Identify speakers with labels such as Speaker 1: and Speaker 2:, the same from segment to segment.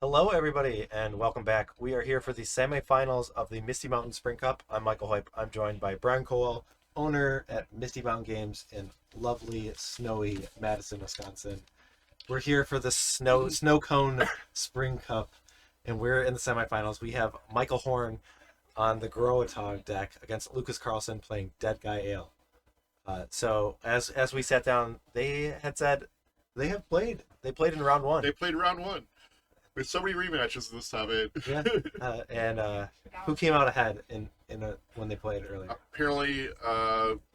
Speaker 1: Hello, everybody, and welcome back. We are here for the semifinals of the Misty Mountain Spring Cup. I'm Michael Heup. I'm joined by Brian Kowal, owner at Misty Mountain Games in lovely, snowy Madison, Wisconsin. We're here for the snow cone Spring Cup, and we're in the semifinals. We have Michael Horn on the Gro-A-Tog deck against Lukas Carlson playing Deadguy Ale. So as we sat down, they had said they have played. They played in round one.
Speaker 2: They played round one. There's so many rematches this top eight.
Speaker 1: Yeah, and who came out ahead when they played earlier?
Speaker 2: Apparently,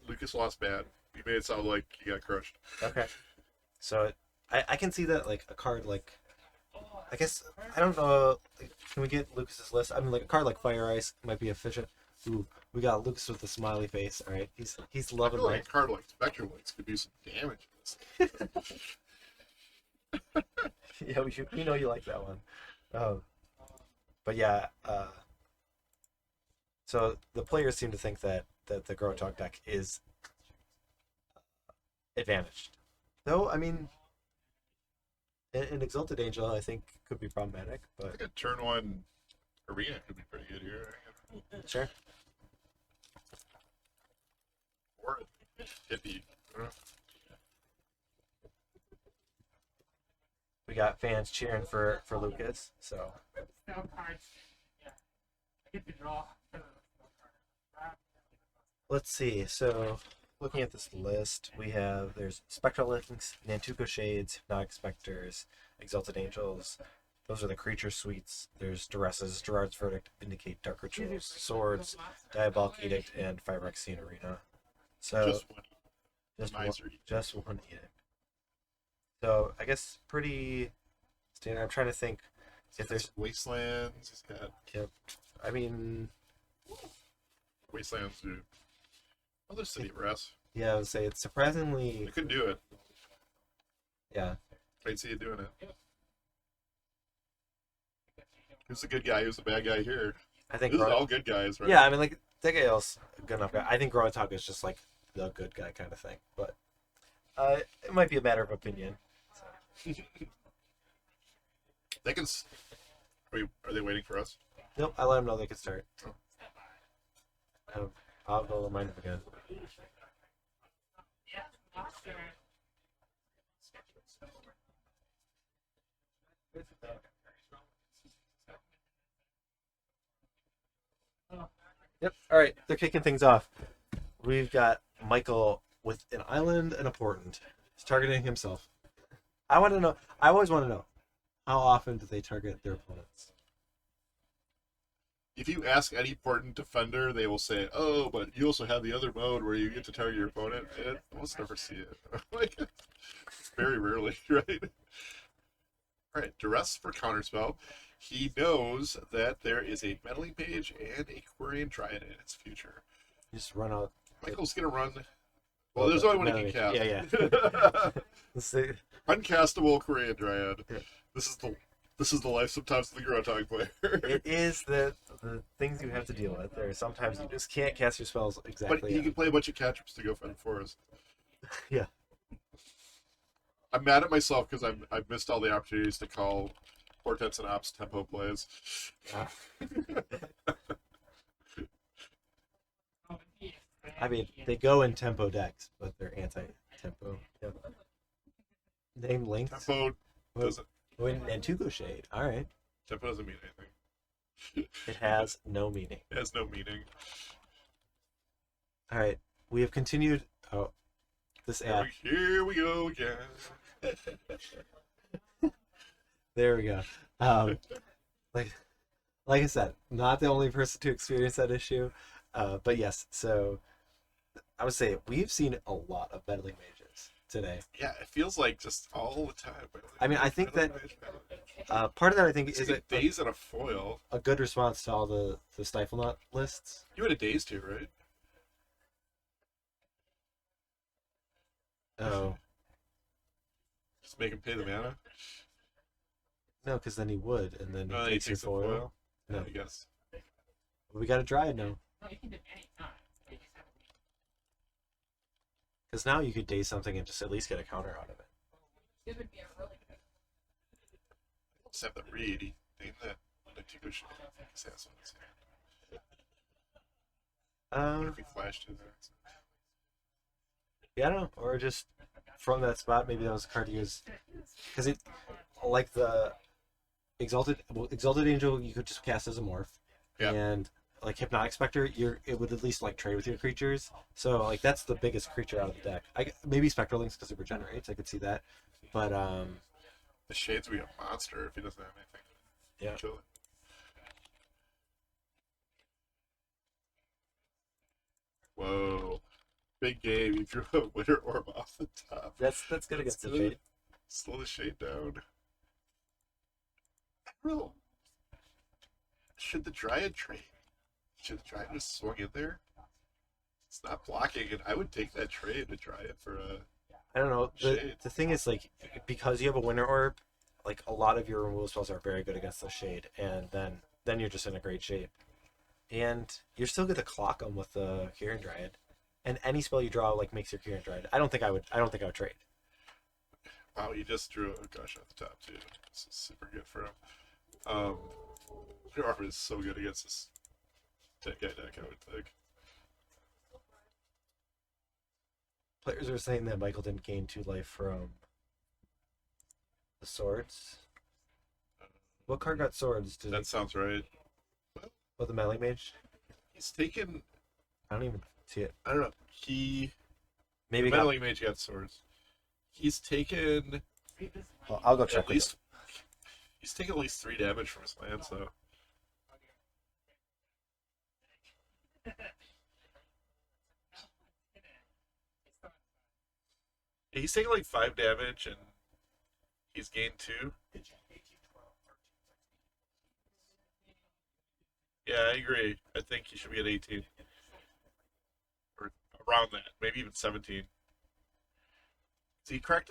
Speaker 2: Lucas lost bad. He made it sound like he got crushed.
Speaker 1: Okay, so I can see that, like a card like, I guess I don't know. Like, can we get Lucas's list? I mean, like a card like Fire Ice might be efficient. Ooh, we got Lucas with the smiley face. All right, he's loving
Speaker 2: I feel like
Speaker 1: life.
Speaker 2: a card like Spectral Lynx could do some damage.
Speaker 1: Yeah, we know you like that one. But yeah, so the players seem to think that the Gro-A-Tog deck is advantaged. Though, I mean, an Exalted Angel, I think, could be problematic,
Speaker 2: I
Speaker 1: but
Speaker 2: think a turn one arena could be pretty good here.
Speaker 1: sure.
Speaker 2: Or a hippie.
Speaker 1: We got fans cheering for Lucas, so let's see. So, looking at this list, there's Spectral Lynx, Nantuko Shades, Hypnotic Specters, Exalted Angels. Those are the creature suites. There's Duresses, Gerrard's Verdict, Vindicate, Dark Rituals, Swords, Diabolic Edict, and Phyrexian Arena. So just one edict. So I guess pretty standard. I'm trying to think if there's
Speaker 2: Wastelands. He's got
Speaker 1: Yep. I mean,
Speaker 2: Wastelands, dude. Other city of rest.
Speaker 1: yeah, I would say it's surprisingly,
Speaker 2: They could do it.
Speaker 1: yeah.
Speaker 2: I'd see you doing it. Who's the good guy? Who's the bad guy here?
Speaker 1: I think
Speaker 2: This is all good guys, right?
Speaker 1: yeah, I mean, like Deadguy a good enough guy. I think Gro-A-Tog is just like the good guy kind of thing, but it might be a matter of opinion.
Speaker 2: They can. Are they waiting for us?
Speaker 1: Nope, I let them know they could start. I'll go remind them again. Yep. All right, they're kicking things off. We've got Michael with an island and a portent. He's targeting himself. I want to know. I always want to know, how often do they target their opponents?
Speaker 2: If you ask any Portent defender, they will say, "Oh, but you also have the other mode where you get to target your opponent." And almost never see it. Like, very rarely, right? All right, Duress for counterspell. He knows that there is a meddling page and a Quarian Dryad in its future.
Speaker 1: You just run out.
Speaker 2: Michael's gonna run. Well, there's only one he can cast.
Speaker 1: Yeah. Let's see.
Speaker 2: Uncastable Quarian Dryad.
Speaker 1: Yeah.
Speaker 2: This is the life sometimes of the Gro-A-Tog player.
Speaker 1: It is the things you have to deal with. There are sometimes you just can't cast your spells exactly.
Speaker 2: But he can play a bunch of catch-ups to go find the forest.
Speaker 1: Yeah.
Speaker 2: I'm mad at myself because I've missed all the opportunities to call Portents and Ops tempo plays.
Speaker 1: I mean, they go in tempo decks, but they're anti-tempo. Yep. Name Lynx.
Speaker 2: Tempo doesn't
Speaker 1: Nantuko Shade. All right.
Speaker 2: Tempo doesn't mean anything.
Speaker 1: It has no meaning.
Speaker 2: It has no meaning.
Speaker 1: All right. We have continued. Oh, this app.
Speaker 2: Here we go again.
Speaker 1: There we go. Like I said, not the only person to experience that issue, but yes. So I would say we've seen a lot of meddling mages today.
Speaker 2: Yeah, it feels like just all the time.
Speaker 1: I mean, I think that part of that I think is
Speaker 2: days and a foil.
Speaker 1: a good response to all the Stifle Knot lists.
Speaker 2: You had a days too, right?
Speaker 1: Oh
Speaker 2: Just make him pay the mana.
Speaker 1: no, because then he would, and then
Speaker 2: No,
Speaker 1: he takes your
Speaker 2: the
Speaker 1: foil.
Speaker 2: Yeah,
Speaker 1: No,
Speaker 2: I guess.
Speaker 1: we got a Dryad now. Because now you could day something and just at least get a counter out of it.
Speaker 2: Just have to read. Name that Nantuko Shade. I think he has one in his hand. What if he flashed in there?
Speaker 1: Yeah, I don't know. Or just from that spot, maybe that was a card to use. Because it, like the Exalted Angel, you could just cast as a morph.
Speaker 2: Yeah.
Speaker 1: And like Hypnotic Specter, it would at least like trade with your creatures. So like that's the biggest creature out of the deck. Maybe Spectral Lynx because it regenerates. I could see that. But
Speaker 2: The Shade's would be a monster if he doesn't have anything.
Speaker 1: Yeah.
Speaker 2: Kill it. Whoa. Big game. You threw a Winter Orb off the top.
Speaker 1: that's good against the
Speaker 2: good.
Speaker 1: Shade.
Speaker 2: Slow the Shade down. I don't know. Should the Dryad trade? Should the Dryad just swung in there? It's not blocking, and I would take that trade to Dryad for a.
Speaker 1: I don't know.
Speaker 2: Shade.
Speaker 1: The thing is, like, because you have a Winter Orb, like a lot of your removal spells are very good against the Shade, and then you're just in a great shape. And you're still good to clock them with the Kieran Dryad, and any spell you draw like makes your Kieran Dryad. I don't think I would trade.
Speaker 2: Wow, you just drew a gush at the top too. This is super good for him. Your offer is so good against this Deadguy deck, I would think.
Speaker 1: Players are saying that Michael didn't gain 2 life from the swords. What card got swords?
Speaker 2: That sounds right.
Speaker 1: Oh, the melee mage?
Speaker 2: He's taken.
Speaker 1: I don't even see it.
Speaker 2: I don't know.
Speaker 1: Maybe
Speaker 2: the meddling mage got swords. He's taken
Speaker 1: Well, I'll go check.
Speaker 2: at least. He's taken at least 3 damage from his lands, though. He's taken like 5 damage and he's gained 2. Yeah, I agree. I think he should be at 18. Or around that. Maybe even 17. So he cracked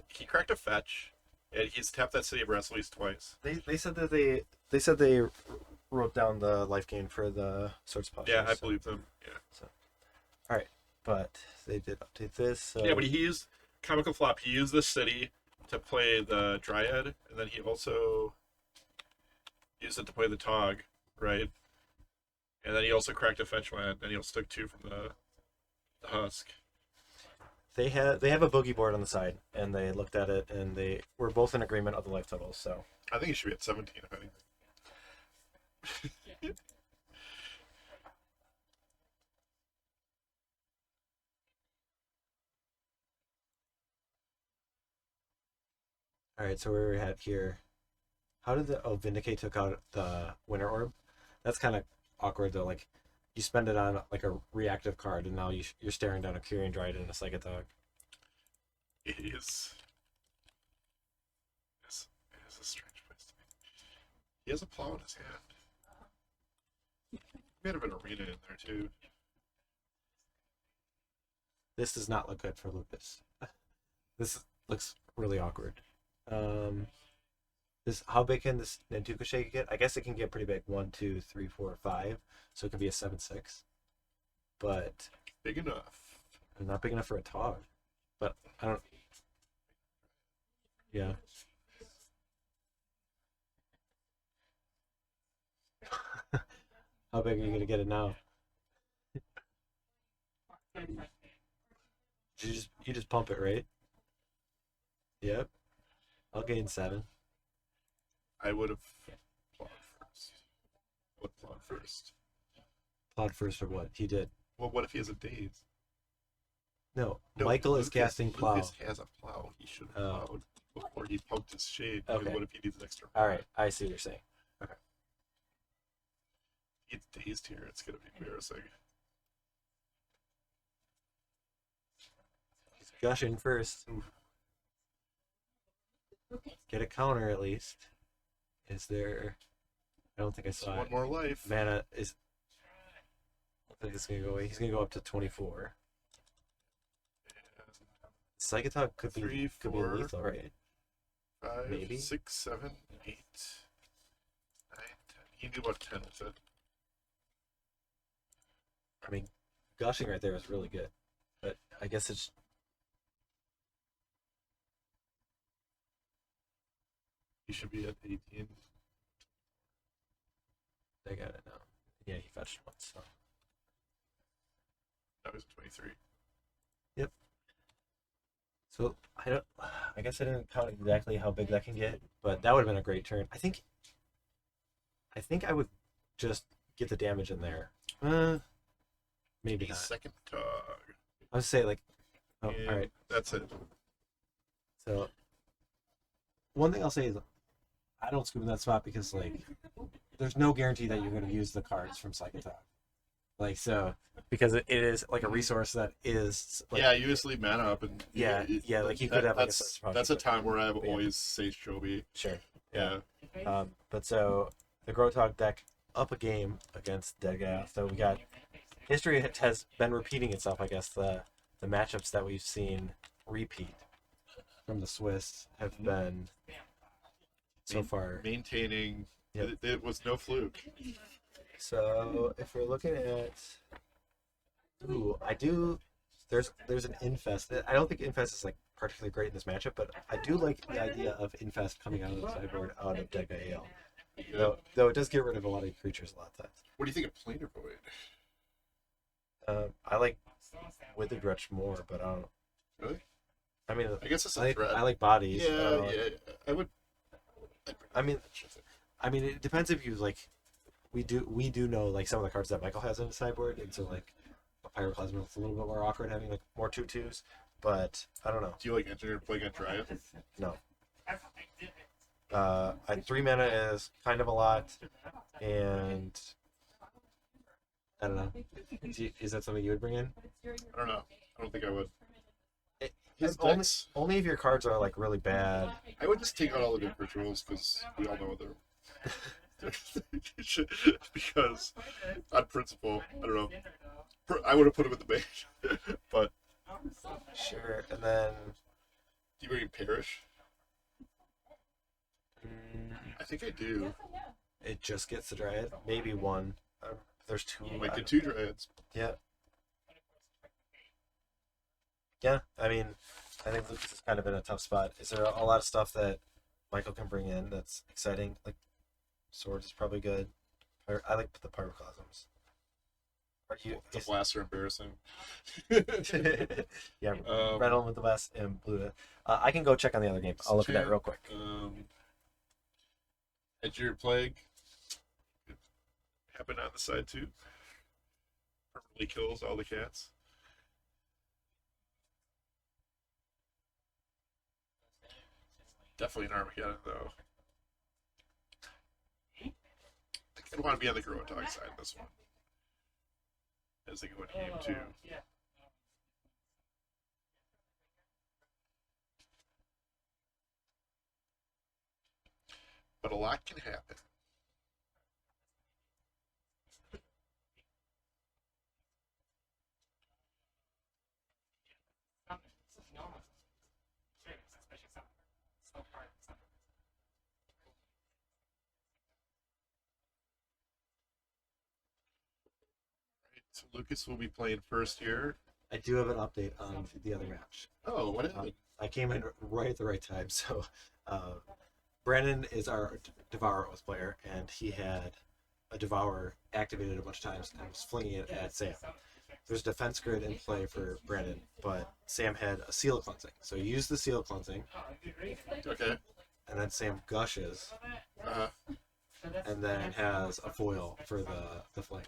Speaker 2: a fetch, and he's tapped that City of Rest at least twice.
Speaker 1: They said that they wrote down the life gain for the swords posture.
Speaker 2: Yeah, I believe them. Yeah.
Speaker 1: So, all right, but they did update this. So.
Speaker 2: Yeah, but he used Comical Flop. He used the city to play the Dryad, and then he also used it to play the Tog, right? And then he also cracked a fetch land, and he also took 2 from the Husk.
Speaker 1: They have a boogie board on the side, and they looked at it, and they were both in agreement of the life totals. So
Speaker 2: I think he should be at 17, if anything.
Speaker 1: all right, so we're at here. How did the Vindicate took out the Winter Orb? That's kind of awkward though. Like you spend it on like a reactive card, and now you're staring down a Kieran Dryad and a Psychotog.
Speaker 2: It is a strange place to be. He has a plow in his hand. He might have an arena in there too.
Speaker 1: This does not look good for Lucas. This looks really awkward. How big can this Nantuko Shade get? I guess it can get pretty big. 1, 2, 3, 4, 5. So it can be a 7/6. But
Speaker 2: Big enough.
Speaker 1: not big enough for a Tog. But I don't. Yeah. How big are you gonna get it now? You just pump it, right? Yep. I'll gain 7.
Speaker 2: I would have plowed first. I would plowed first.
Speaker 1: Plowed first for what? He did.
Speaker 2: Well, what if he has a daze?
Speaker 1: No,
Speaker 2: No,
Speaker 1: Michael is
Speaker 2: Lucas-
Speaker 1: casting plow.
Speaker 2: Lucas has a plow. He should have
Speaker 1: Oh.
Speaker 2: plowed before he pumped his shade. Because
Speaker 1: Okay.
Speaker 2: what if he needs an extra?
Speaker 1: All right, I see what you're saying. Okay.
Speaker 2: He's dazed here. It's gonna be embarrassing.
Speaker 1: He's gushing first.
Speaker 2: Oof.
Speaker 1: Get a counter at least. Is there? I don't think I
Speaker 2: So
Speaker 1: saw
Speaker 2: one
Speaker 1: it.
Speaker 2: more life.
Speaker 1: Mana is. I think it's gonna go away. He's gonna go up to 24. Psychotog could be
Speaker 2: 3,
Speaker 1: could be
Speaker 2: 4.
Speaker 1: lethal, right?
Speaker 2: 5,
Speaker 1: Maybe.
Speaker 2: 6, 7, 8, 9, 10. He knew about 10 with it.
Speaker 1: I mean, gushing right there is really good, but I guess it's.
Speaker 2: He should be at 18.
Speaker 1: I got it now. Yeah, he fetched once. So.
Speaker 2: That was 23.
Speaker 1: Yep. So I guess I didn't count exactly how big that can get, but that would have been a great turn. I think I would just get the damage in there. Maybe not.
Speaker 2: Second dog.
Speaker 1: I would say like, oh,
Speaker 2: And
Speaker 1: all right.
Speaker 2: that's it.
Speaker 1: So one thing I'll say is I don't scoop in that spot because like there's no guarantee that you're going to use the cards from Psychotog. Like so because it is like a resource that is like,
Speaker 2: yeah, you just leave mana up and
Speaker 1: yeah, like you could have like
Speaker 2: that's a time where I've always Sage Chobi.
Speaker 1: Sure.
Speaker 2: Yeah.
Speaker 1: But so the Gro-A-Tog deck up a game against Deadguy Ale. So we got history has been repeating itself. I guess the matchups that we've seen repeat from the Swiss have been so far
Speaker 2: maintaining.
Speaker 1: Yep.
Speaker 2: It was no fluke.
Speaker 1: So if we're looking at, I do. There's an Infest. I don't think Infest is like particularly great in this matchup, but I do like the idea of Infest coming out of the sideboard out of Deadguy Ale.
Speaker 2: Yeah.
Speaker 1: Though it does get rid of a lot of creatures a lot of times.
Speaker 2: What do you think of Planar Void?
Speaker 1: I like Withered Wretch more, but I don't.
Speaker 2: Really?
Speaker 1: I mean,
Speaker 2: I guess it's a threat.
Speaker 1: I like bodies.
Speaker 2: Yeah, I would.
Speaker 1: I mean, it depends if you like. We do know like some of the cards that Michael has in his sideboard, and so like Pyroclasm is a little bit more awkward having like more 2/2s, but I don't know.
Speaker 2: Do you like Engineer play against Dryad?
Speaker 1: No. 3 mana is kind of a lot, and I don't know. Is that something you would bring in?
Speaker 2: I don't know. I don't think I would.
Speaker 1: Only if your cards are like really bad.
Speaker 2: I would just take out all the good rituals because we all know they're. Because on principle, I don't know. I would have put him in the bench, but
Speaker 1: sure. And then
Speaker 2: do you bring Perish? I think I do.
Speaker 1: It just gets the Dryad, maybe one. There's two.
Speaker 2: Might get 2 Dryads.
Speaker 1: Yeah. Yeah, I mean, I think Lucas is kind of in a tough spot. Is there a lot of stuff that Michael can bring in that's exciting? Like Swords is probably good. I like the Pyroclasms.
Speaker 2: The blasts are embarrassing.
Speaker 1: Yeah, Red Element with the blast and Bluta. I can go check on the other game. I'll look at that real quick.
Speaker 2: Edgear Plague. Happen on the side too. Permanently kills all the cats. Definitely an Armageddon though. I think I'd want to be on the Gro-A-Tog side in this one. As they go into game 2. But a lot can happen. So Lucas will be playing first here.
Speaker 1: I do have an update on the other match.
Speaker 2: Oh, what happened?
Speaker 1: I came in right at the right time. So, Brandon is our Devouros player, and he had a Devourer activated a bunch of times and was flinging it at Sam. There's a defense grid in play for Brandon, but Sam had a Seal Cleansing. So he used the Seal Cleansing.
Speaker 2: Okay.
Speaker 1: And then Sam gushes, and then has a foil for the flame.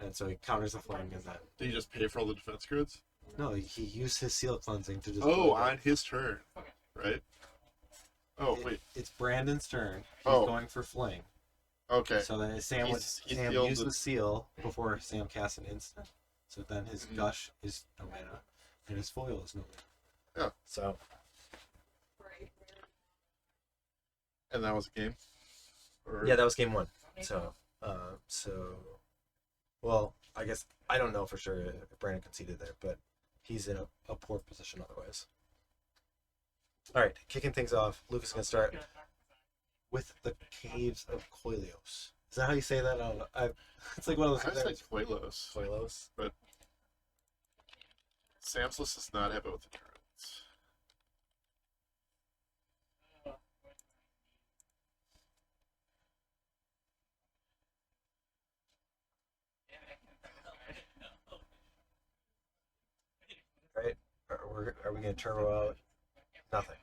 Speaker 1: And so he counters the flame, and then...
Speaker 2: Did he just pay for all the defense grids?
Speaker 1: No, he used his Seal Cleansing to just...
Speaker 2: Oh, on his turn, right? Oh, wait.
Speaker 1: It's Brandon's turn. He's going for flame.
Speaker 2: Okay.
Speaker 1: So then Sam used the seal before Sam cast an instant. So then his gush is no mana, and his foil is no mana.
Speaker 2: Yeah.
Speaker 1: So.
Speaker 2: And that was a game? Or...
Speaker 1: Yeah, that was game 1. So, well, I guess, I don't know for sure if Brandon conceded there, but he's in a poor position otherwise. All right, kicking things off, Lucas is going to start with the Caves of Koilos. Is that how you say that? I don't know. It's like one of those...
Speaker 2: I say Koilos.
Speaker 1: Koilos?
Speaker 2: But Sam's list does not have both the turns.
Speaker 1: are we going to turbo out? Nothing.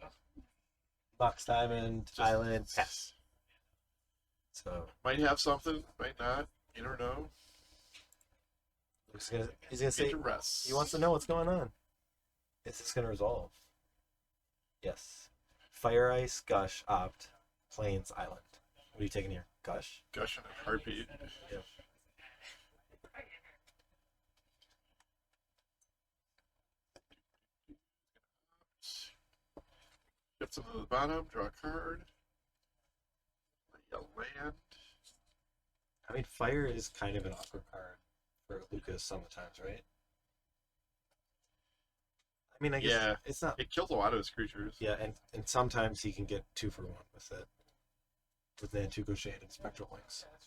Speaker 1: Mox Diamond,
Speaker 2: Just-
Speaker 1: Island, pass. So
Speaker 2: Might have something, might not. You never know.
Speaker 1: he's gonna say
Speaker 2: Duress.
Speaker 1: he wants to know what's going on. Is this gonna resolve? Yes. Fire Ice, Gush, Opt, Plains, Island. What are you taking here? Gush.
Speaker 2: Gush and a heartbeat.
Speaker 1: Yep.
Speaker 2: Get some to the bottom, draw a card. Play a land.
Speaker 1: I mean, Fire is kind of an awkward card for Lukas sometimes, right? I mean, I guess
Speaker 2: Yeah.
Speaker 1: it's not.
Speaker 2: It kills a lot of his creatures.
Speaker 1: Yeah, and sometimes he can get 2 for 1 with it. With Nantuko Shade and Spectral Lynx.
Speaker 2: Alright,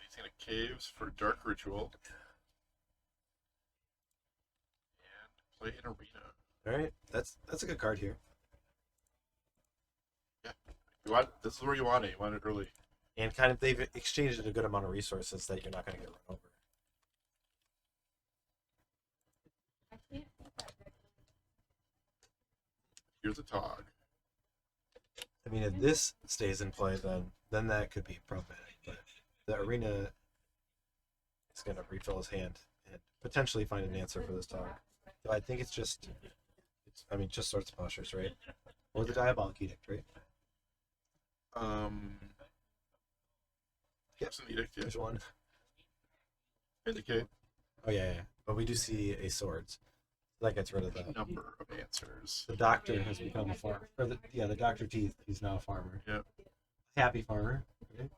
Speaker 2: he's gonna Caves for Dark Ritual. And play an Arena.
Speaker 1: Alright, that's a good card here.
Speaker 2: This is where you want it. You want it early.
Speaker 1: And kind of they've exchanged a good amount of resources that you're not going to get run over.
Speaker 2: Here's a Tog.
Speaker 1: I mean, if this stays in play, then that could be problematic. But the Arena is going to refill his hand and potentially find an answer for this Tog. So I think it's just Swords of Plowshares, right? Or the Diabolic Edict, right?
Speaker 2: Yep. Some Edict, yeah.
Speaker 1: There's one.
Speaker 2: Vindicate.
Speaker 1: Oh yeah. But we do see a Swords. That gets rid of that.
Speaker 2: Number of answers.
Speaker 1: The Doctor has become a farmer. Or the Dr. Teeth, he's now a farmer.
Speaker 2: Yep.
Speaker 1: Happy farmer. Right?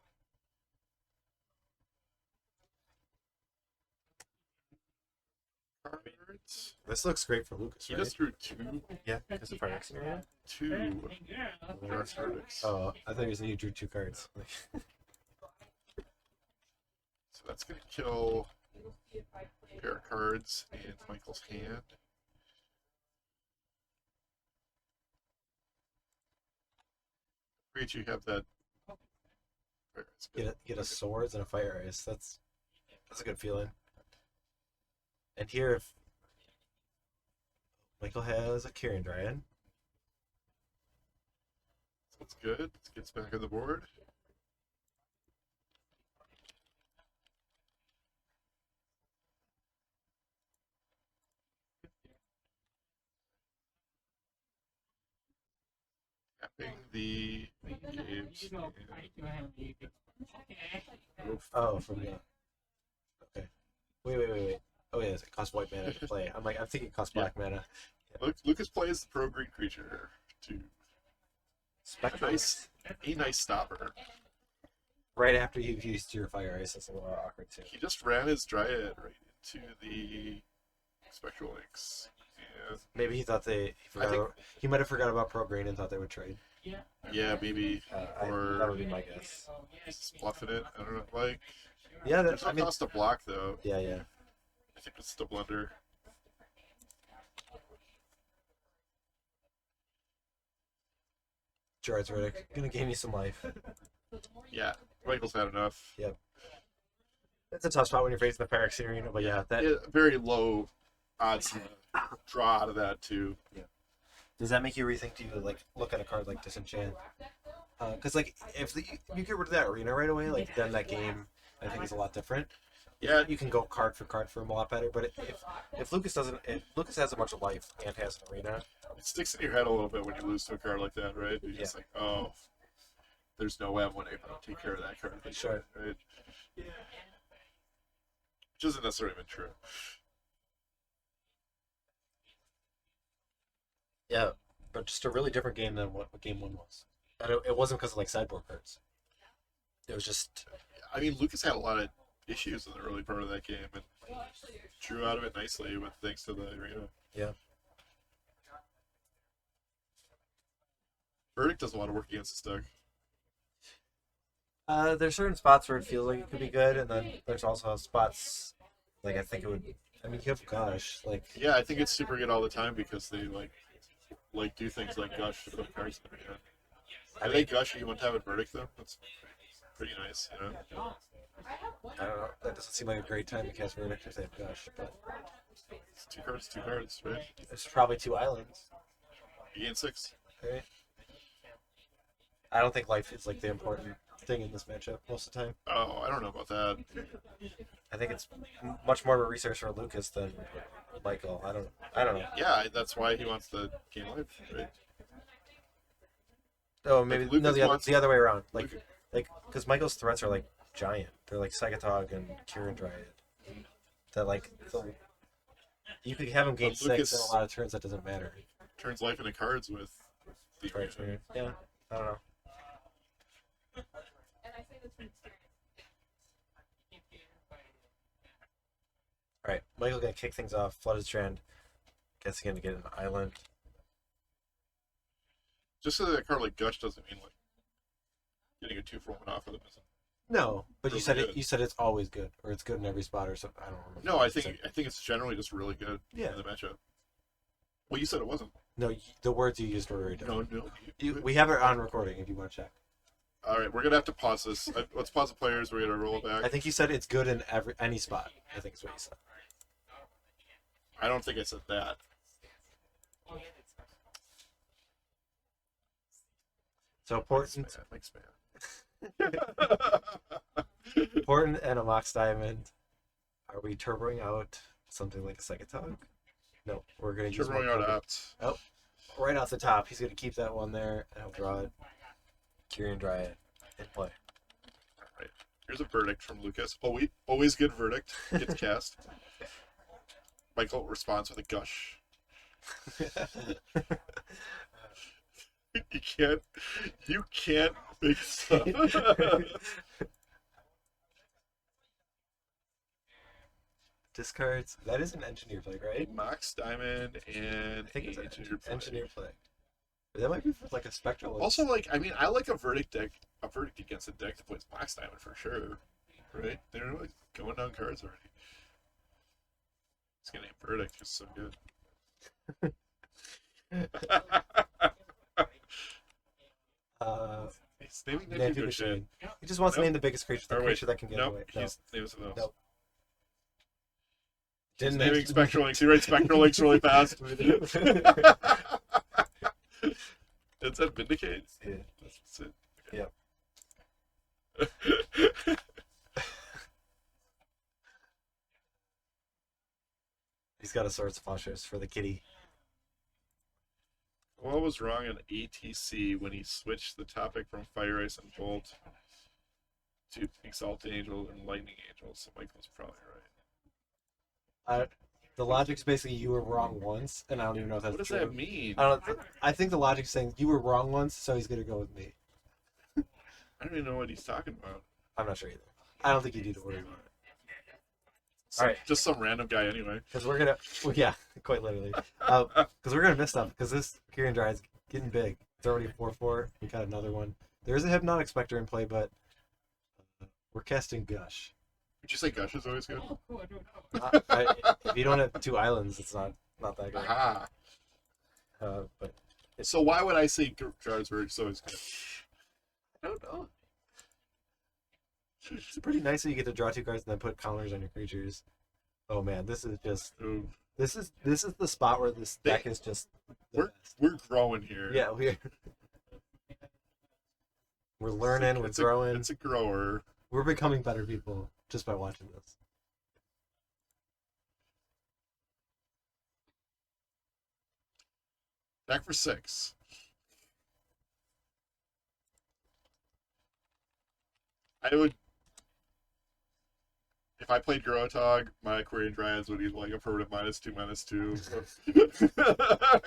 Speaker 2: Cards.
Speaker 1: This looks great for Lukas,
Speaker 2: He
Speaker 1: right?
Speaker 2: just drew 2.
Speaker 1: Yeah, because of Phyrexian Arena.
Speaker 2: 2 Dark Verdicts.
Speaker 1: Oh, I thought you said you drew 2 cards.
Speaker 2: So that's gonna kill a pair of cards in Michael's hand. Great, you have that. It's good.
Speaker 1: Get a Swords and a Fire Ice. That's a good feeling. And here, if Michael has a Carrion Dryad,
Speaker 2: That's good. It gets back on the board. Tapping the caves.
Speaker 1: oh, from the okay. Wait. Oh yeah, it costs white mana to play. I'm thinking it costs black mana.
Speaker 2: Lucas plays the pro green creature to
Speaker 1: Spectral
Speaker 2: a nice stopper.
Speaker 1: right after you've used your Fire Ice. That's a little awkward too.
Speaker 2: He just ran his Dryad right into the Spectral Lynx. And
Speaker 1: Maybe he thought he might have forgot about Pro Green and thought they would trade.
Speaker 2: yeah, maybe. Or
Speaker 1: that would be my guess.
Speaker 2: he's bluffing it. I don't know. Like,
Speaker 1: Yeah,
Speaker 2: there's no cost to block, though.
Speaker 1: yeah.
Speaker 2: I think it's the blunder.
Speaker 1: Gerrard's Riddick gonna gain you some life.
Speaker 2: Yeah, Michael's had enough.
Speaker 1: It's a tough spot when you're facing the Phyrexian Arena, but yeah,
Speaker 2: Very low odds to draw out of that, too.
Speaker 1: does that make you rethink? Do you look at a card like Disenchant? Because if you get rid of that Arena right away, then that game I think is a lot different.
Speaker 2: Yeah,
Speaker 1: You can go card for card for him a lot better. But if Lukas doesn't, if Lukas has a bunch of life and has an Arena,
Speaker 2: it sticks in your head a little bit when you lose to a card like that, right? You're just like, oh, there's no way I'm going to take care of that card.
Speaker 1: Sure.
Speaker 2: Right? Which isn't necessarily even true.
Speaker 1: yeah, but just a really different game than what game 1 was. And it wasn't because of sideboard cards. It was just
Speaker 2: I mean, Lucas had a lot of issues in the early part of that game and drew out of it nicely with thanks to the Arena.
Speaker 1: Yeah.
Speaker 2: Verdict does a lot of work against this deck.
Speaker 1: There's certain spots where it feels like it could be good, and then there's also spots I think it would. I mean, you have Gush,
Speaker 2: Yeah, I think it's super good all the time because they do things like Gush to put cards in there. I think Gush you want to have a Verdict though. That's pretty nice, you know.
Speaker 1: I don't know. That doesn't seem like a great time to cast Verdict if they have Gush, but
Speaker 2: It's two cards, right?
Speaker 1: It's probably 2 islands,
Speaker 2: You gain 6.
Speaker 1: right? I don't think life is like the important thing in this matchup most of the time.
Speaker 2: Oh, I don't know about that.
Speaker 1: I think it's much more of a research for Lucas than Michael. I don't know.
Speaker 2: Yeah, that's why he wants the game life, right?
Speaker 1: Oh, maybe
Speaker 2: Lucas
Speaker 1: no,
Speaker 2: wants-
Speaker 1: the other way around. Like
Speaker 2: Lucas-
Speaker 1: because Michael's threats are like giant. They're like Psychotog and Kieran Dryad. That like you could have him gain
Speaker 2: But
Speaker 1: 6
Speaker 2: Lucas-
Speaker 1: in a lot of turns. That doesn't matter.
Speaker 2: Turns life into cards with the
Speaker 1: Right. Yeah, I don't know. All right, Michael gonna kick things off. Flooded Strand. Guess he's gonna get an island.
Speaker 2: Just so that a card like Gush doesn't mean like getting a 2-for-1 off of them.
Speaker 1: No, but you
Speaker 2: Really
Speaker 1: said
Speaker 2: good.
Speaker 1: You said it's always good, or it's good in every spot, or something. I don't remember.
Speaker 2: No,
Speaker 1: what
Speaker 2: I
Speaker 1: you
Speaker 2: think
Speaker 1: said.
Speaker 2: it's generally just really good
Speaker 1: Yeah.
Speaker 2: in the matchup. Well, you said it wasn't.
Speaker 1: No, the words you used were very different.
Speaker 2: No.
Speaker 1: We have it on recording if you want to check.
Speaker 2: All right, we're gonna have to pause this. Let's pause the players. We're gonna roll it back.
Speaker 1: I think you said it's good in any spot. I think is what you said.
Speaker 2: I don't think I said that.
Speaker 1: So Portent,
Speaker 2: Thanks, man.
Speaker 1: Portent and a Mox Diamond. Are we turboing out something like a Psychotog? No, we're gonna use
Speaker 2: Turboing
Speaker 1: one
Speaker 2: out
Speaker 1: card.
Speaker 2: apt.
Speaker 1: Right off the top. He's gonna keep that one there, and he'll draw it. Kieran Dryad in play.
Speaker 2: Right. Here's a verdict from Lucas. Always good verdict. Gets cast. Michael responds with a gush. You can't make stuff.
Speaker 1: Discards. That is an engineer play, right?
Speaker 2: Mox Diamond and
Speaker 1: I think it's
Speaker 2: Engineer play.
Speaker 1: engineer play. That might be for like a Spectral Lynx.
Speaker 2: Also, like, I mean, I like a verdict against a deck that plays Mox Diamond for sure. Right? They're like going down cards already. It's gonna name verdict because it's so good. He's naming
Speaker 1: Nantuko
Speaker 2: Nantuko
Speaker 1: Shade.
Speaker 2: Shade.
Speaker 1: He just wants to
Speaker 2: Nope.
Speaker 1: name the biggest creature, the
Speaker 2: Or wait,
Speaker 1: creature that can get
Speaker 2: Nope,
Speaker 1: away.
Speaker 2: he's naming something else.
Speaker 1: Nope.
Speaker 2: He's
Speaker 1: Didn't
Speaker 2: naming
Speaker 1: name-
Speaker 2: Spectral Lynx. He writes Spectral Lynx really fast. That's that Vindicate?
Speaker 1: Yeah.
Speaker 2: That's it.
Speaker 1: Yep. He's got a Swords of Plowshares for the kitty.
Speaker 2: What was wrong in ATC when he switched the topic from Fire Ice and Bolt to Exalted Angel and Lightning Angel? So Michael's probably right.
Speaker 1: The logic's basically you were wrong once, and I don't even know if that's
Speaker 2: What does
Speaker 1: true.
Speaker 2: that mean?
Speaker 1: I think the logic's saying you were wrong once, so he's gonna go with me.
Speaker 2: I don't even know what he's talking about.
Speaker 1: I'm not sure either. I don't think you need to worry about it.
Speaker 2: Some,
Speaker 1: Alright.
Speaker 2: Just some random guy anyway.
Speaker 1: Because we're gonna, well, yeah, quite literally. Because we're gonna miss stuff. Because this Kieran Dryad's getting big. It's already 4/4. We got another one. There is a Hypnotic Specter in play, but we're casting Gush.
Speaker 2: Would you say Gush is always good?
Speaker 1: If you don't have 2 islands, it's not that good.
Speaker 2: Aha.
Speaker 1: But
Speaker 2: So why would I say Gerrard's always good?
Speaker 1: I don't know. It's pretty nice that you get to draw 2 cards and then put counters on your creatures. Oh man, this is just
Speaker 2: Ooh.
Speaker 1: this is the spot where this deck is just the best.
Speaker 2: We're growing here.
Speaker 1: Yeah, we're learning, we're growing.
Speaker 2: It's a grower.
Speaker 1: We're becoming better people just by watching this.
Speaker 2: Back for 6. I would, if I played Gro-A-Tog, my Aquarian Dryads would be like a permanent -2/-2.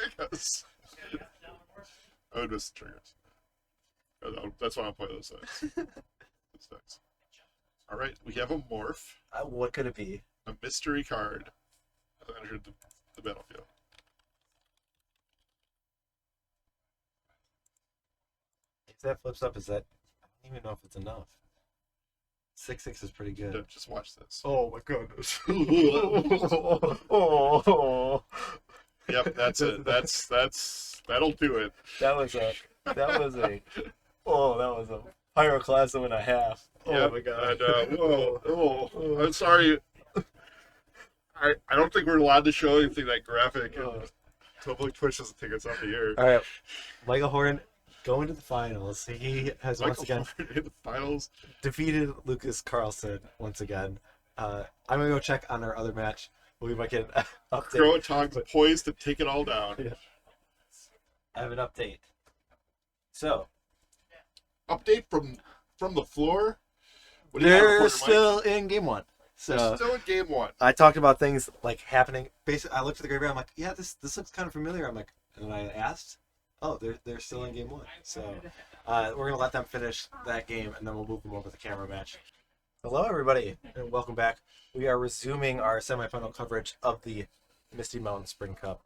Speaker 2: I would miss the triggers. That's why I'll play those decks. All right, we have a morph,
Speaker 1: What could it be?
Speaker 2: a mystery card that entered the battlefield.
Speaker 1: If that flips up, is that? I don't even know if it's enough. 6/6 is pretty good.
Speaker 2: Just watch this.
Speaker 1: Oh my goodness.
Speaker 2: Yep, that's it. That'll do it.
Speaker 1: That was a pyroclasm and a half. Oh
Speaker 2: Yep,
Speaker 1: my god.
Speaker 2: And, I'm sorry. I don't think we're allowed to show anything that graphic. Totally Twitch doesn't take us off the air.
Speaker 1: All right, Michael Horn going to the finals. He has once again
Speaker 2: in the finals
Speaker 1: defeated Lukas Carlson once again. I'm gonna go check on our other match. We might get an update.
Speaker 2: Gro-A-Tog's poised to take it all down.
Speaker 1: Yeah. I have an update. So
Speaker 2: Update from the floor. What do you have,
Speaker 1: they're
Speaker 2: Reporter
Speaker 1: still in game one.
Speaker 2: Mike?
Speaker 1: So
Speaker 2: They're still in game one.
Speaker 1: I talked about things like happening. Basically, I looked at the graveyard. I'm like, yeah, this looks kind of familiar. I'm like, and I asked, oh, they're still in game one. So we're gonna let them finish that game, and then we'll move them over to the camera match. Hello, everybody, and welcome back. We are resuming our semifinal coverage of the Misty Mountain Spring Cup.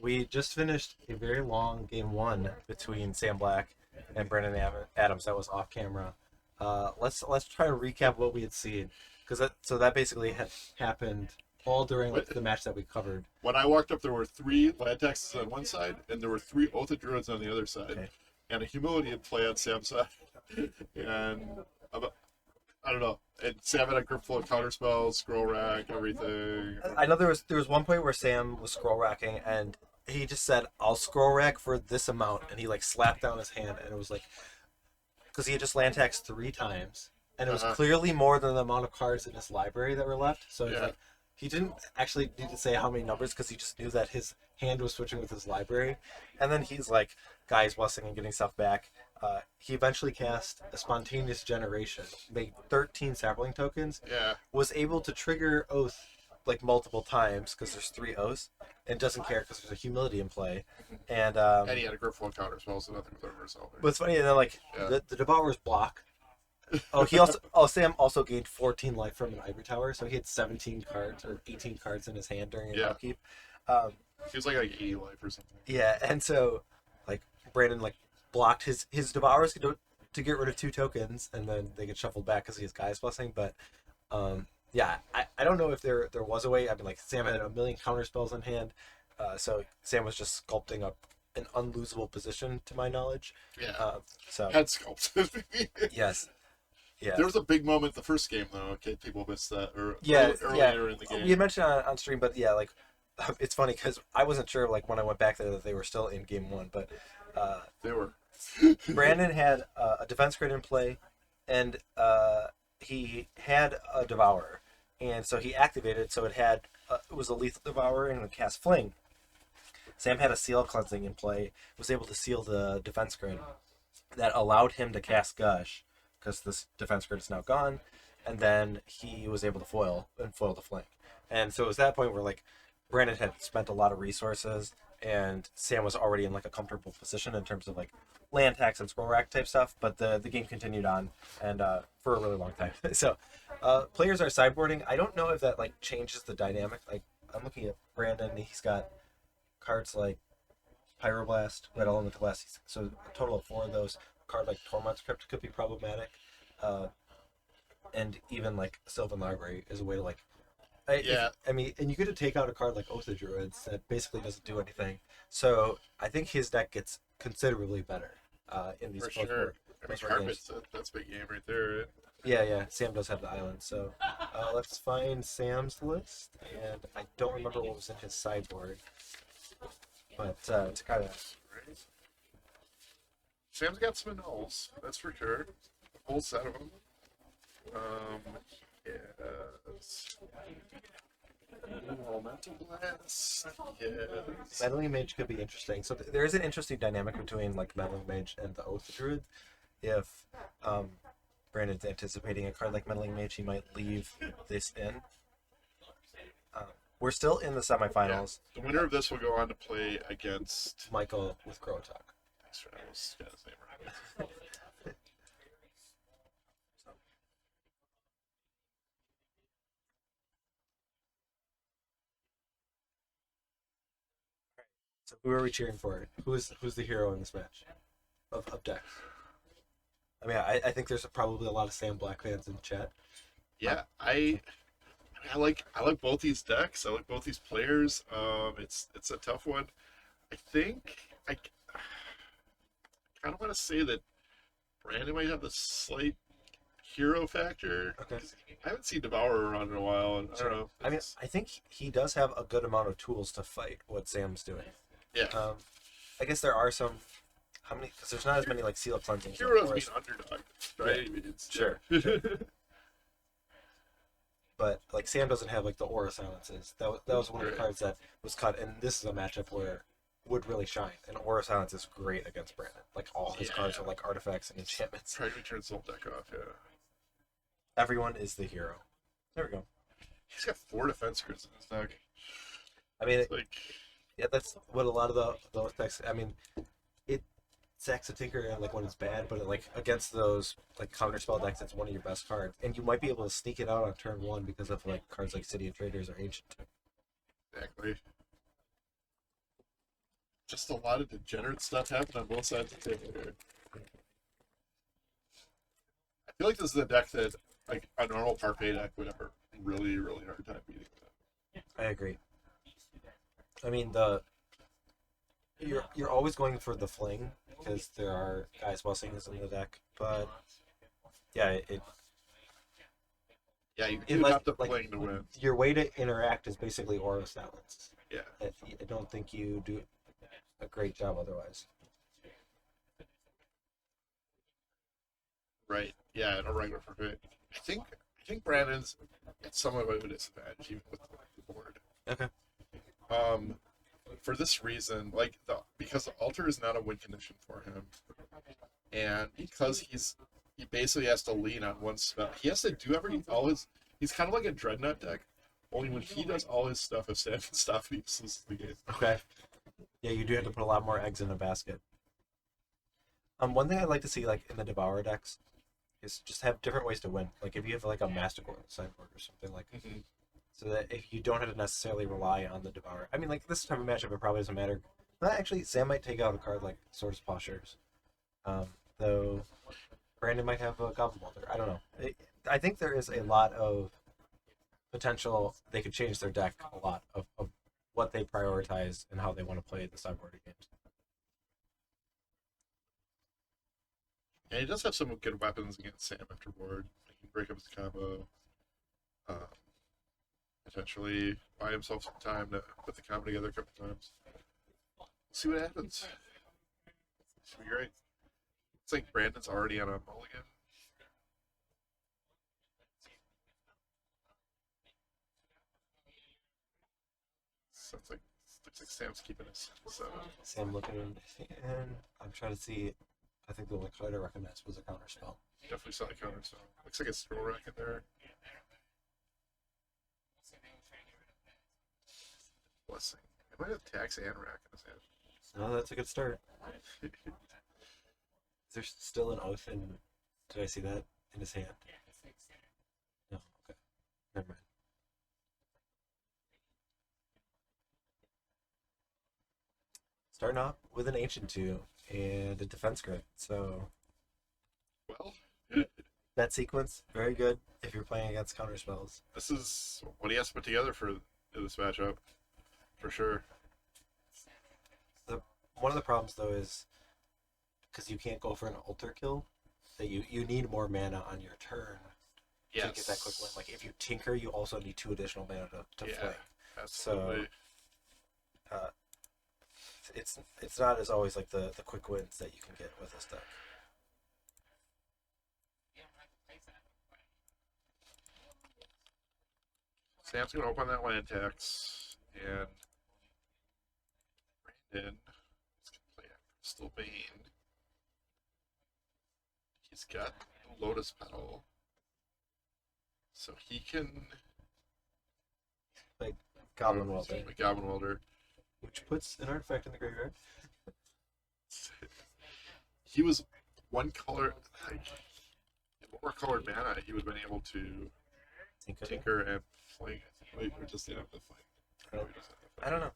Speaker 1: We just finished a very long game one between Sam Black and Brandon Adams. That was off camera. Let's try to recap what we had seen, because that basically had happened all during the match that we covered.
Speaker 2: When I walked up, there were 3 land taxes on one side, and there were 3 Oath of Druids on the other side,
Speaker 1: Okay.
Speaker 2: and a humility in play on Sam's side. And I don't know. And Sam had a grip full of counterspells, scroll rack, everything.
Speaker 1: I know there was one point where Sam was scroll racking, and he just said, "I'll scroll rack for this amount," and he like slapped down his hand, and it was like, because he had just land taxed 3 times, and it was clearly more than the amount of cards in his library that were left. So it's like, he didn't actually need to say how many numbers, because he just knew that his hand was switching with his library. And then he's like, Guy's blessing and getting stuff back. He eventually cast a spontaneous generation, made 13 sapling tokens, was able to trigger Oath like multiple times because there's 3 Oaths, and doesn't care because there's a humility in play. And
Speaker 2: he had a grip full of counterspells, so nothing was ever resolved.
Speaker 1: but it's funny, and then like the Devourer's block. Sam also gained 14 life from an Ivory Tower, so he had 17 cards or 18 cards in his hand during his upkeep.
Speaker 2: He was like 80 life or something.
Speaker 1: Yeah, and so like Brandon like blocked his Devourers to get rid of 2 tokens, and then they get shuffled back because he has Guy's blessing. But I don't know if there was a way. I mean, like Sam had a million counter spells in hand, so Sam was just sculpting up an unlosable position, to my knowledge. So
Speaker 2: Head sculpt.
Speaker 1: yes. Yeah.
Speaker 2: There was a big moment the first game, though. Okay, people missed that. Or earlier in the game.
Speaker 1: We had mentioned on stream, but yeah, like it's funny because I wasn't sure like when I went back there that they were still in game one, but
Speaker 2: they were.
Speaker 1: Brandon had a defense grid in play, and he had a Devourer, and so he activated. So it was a lethal Devourer and it cast Fling. Sam had a Seal Cleansing in play, was able to seal the defense grid that allowed him to cast Gush, because this defense grid is now gone, and then he was able to foil the Fling. And so it was that point where like Brandon had spent a lot of resources, and Sam was already in like a comfortable position in terms of like land tax and scroll rack type stuff, but the game continued on, and for a really long time. So players are sideboarding. I don't know if that like changes the dynamic. Like I'm looking at Brandon, he's got cards like Pyroblast, Red Elemental Blast, so a total of 4 of those. A card like Tormod's Crypt could be problematic, and even like Sylvan Library is a way to like I mean, and you get to take out a card like Oath of Druids that basically doesn't do anything. So I think his deck gets considerably better in these
Speaker 2: sure. Carpet's that's a big game right there. Right?
Speaker 1: Yeah. Sam does have the island. So let's find Sam's list, and I don't remember what was in his sideboard, but to kind of.
Speaker 2: Sam's got some nulls, that's for sure. A whole set of them. Yes. Elemental Blast. Yes.
Speaker 1: Meddling Mage could be interesting. So there is an interesting dynamic between like Meddling Mage and the Oath of Druid. If Brandon's anticipating a card like Meddling Mage, he might leave this in. We're still in the semifinals.
Speaker 2: Yeah. The winner of this will go on to play against
Speaker 1: Michael with Gro-A-Tog.
Speaker 2: Thanks for that. His name right.
Speaker 1: So who are we cheering for? Who's the hero in this match of decks? I mean, I think there's probably a lot of Sam Black fans in the chat.
Speaker 2: Yeah, I like both these decks. I like both these players. It's a tough one. I think I kind of want to say that Brandon might have the slight hero factor.
Speaker 1: Okay.
Speaker 2: I haven't seen Devourer around in a while, and I don't know.
Speaker 1: I mean, I think he does have a good amount of tools to fight what Sam's doing.
Speaker 2: Yeah.
Speaker 1: I guess there are some. How many? Because there's not as many like seal cleansing.
Speaker 2: Hero doesn't mean underdog, right?
Speaker 1: Yeah.
Speaker 2: It's,
Speaker 1: Sure. But like Sam doesn't have like the aura silences. That was one of the cards that was cut, and this is a matchup where would really shine. And aura silence is great against Brandon. Like all his cards are like artifacts and enchantments.
Speaker 2: Try to turn Soul deck off. Yeah.
Speaker 1: Everyone is the hero. There we go.
Speaker 2: He's got 4 defense crits in his deck.
Speaker 1: I mean,
Speaker 2: Like,
Speaker 1: that's what a lot of those decks. I mean, it sacks a tinker like when it's bad, but like against those like counter spell decks, it's one of your best cards, and you might be able to sneak it out on turn 1 because of like cards like City of Traders or Ancient.
Speaker 2: exactly. Just a lot of degenerate stuff happened on both sides of the table here. I feel like this is a deck that, like, a normal Parfait deck would have a really, really hard time beating that.
Speaker 1: I agree. I mean, you're always going for the fling because there are guys blessings in the deck, but yeah,
Speaker 2: Yeah, you do have to fling to win.
Speaker 1: Your way to interact is basically aura silence.
Speaker 2: Yeah.
Speaker 1: I don't think you do a great job otherwise.
Speaker 2: Right. Yeah, in a regular Parfait. I think Brandon's at somewhat of a disadvantage even with the board.
Speaker 1: Okay.
Speaker 2: For this reason, like because the altar is not a win condition for him, and because he basically has to lean on one spell. He has to do all his. He's kind of like a dreadnought deck. Only when he does all his stuff, if Sam can stop, he loses the game.
Speaker 1: Okay. Yeah, you do have to put a lot more eggs in a basket. One thing I'd like to see like in the Devourer decks is just have different ways to win. Like if you have like a Mastercore sideboard or something like.
Speaker 2: Mm-hmm.
Speaker 1: So that if you don't have to necessarily rely on the Devourer. I mean, like, this type of matchup, it probably doesn't matter. But actually, Sam might take out a card like Swords of Plowshares. Though Brandon might have a Goblin Welder. I don't know. I think there is a lot of potential. They could change their deck a lot of what they prioritize and how they want to play the sideboarding games.
Speaker 2: And he does have some good weapons against Sam afterboard. He can break up his combo. Potentially buy himself some time to put the combo together a couple times. We'll see what happens. It's gonna be great. It's like Brandon's already on a mulligan. Looks like Sam's keeping us. So
Speaker 1: Sam looking in, and I'm trying to see. I think the only card I recognized was a counter spell.
Speaker 2: definitely saw the counter. So looks like a scroll rack in there. Blessing. It might have tax and rack in his hand.
Speaker 1: Oh, that's a good start. Is there still an oath in? Did I see that in his hand? No. Okay. Never mind. Starting off with an Ancient 2 and a Defense Grid. So
Speaker 2: Well,
Speaker 1: that sequence, very good if you're playing against counter spells.
Speaker 2: this is what he has to put together for this matchup, for sure.
Speaker 1: One of the problems though is because you can't go for an altar kill, that you need more mana on your turn to get that quick win. Like if you tinker, you also need 2 additional mana to flank.
Speaker 2: Absolutely.
Speaker 1: So it's not as always like the quick wins that you can get with this deck.
Speaker 2: Sam's gonna open that land tax, and Brandon is gonna play a Crystal Bane. He's got Lotus Petal, so he can
Speaker 1: Like Goblin Welder,
Speaker 2: Goblin Welder.
Speaker 1: which puts an artifact in the graveyard.
Speaker 2: He was one color, like one more colored mana. He would have been able to tinker and fling. Wait, or just have the fling.
Speaker 1: I don't know.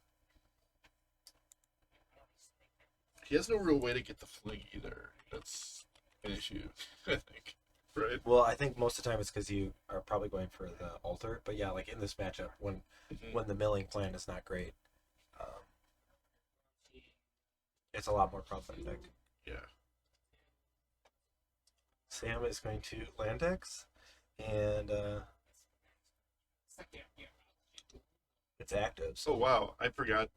Speaker 2: He has no real way to get the fling either. That's an issue, I think. Right?
Speaker 1: Well, I think most of the time it's because you are probably going for the altar. But yeah, like in this matchup, when the milling plan is not great, it's a lot more problematic.
Speaker 2: Yeah.
Speaker 1: Sam is going to Landex, and it's active.
Speaker 2: So wow, I forgot.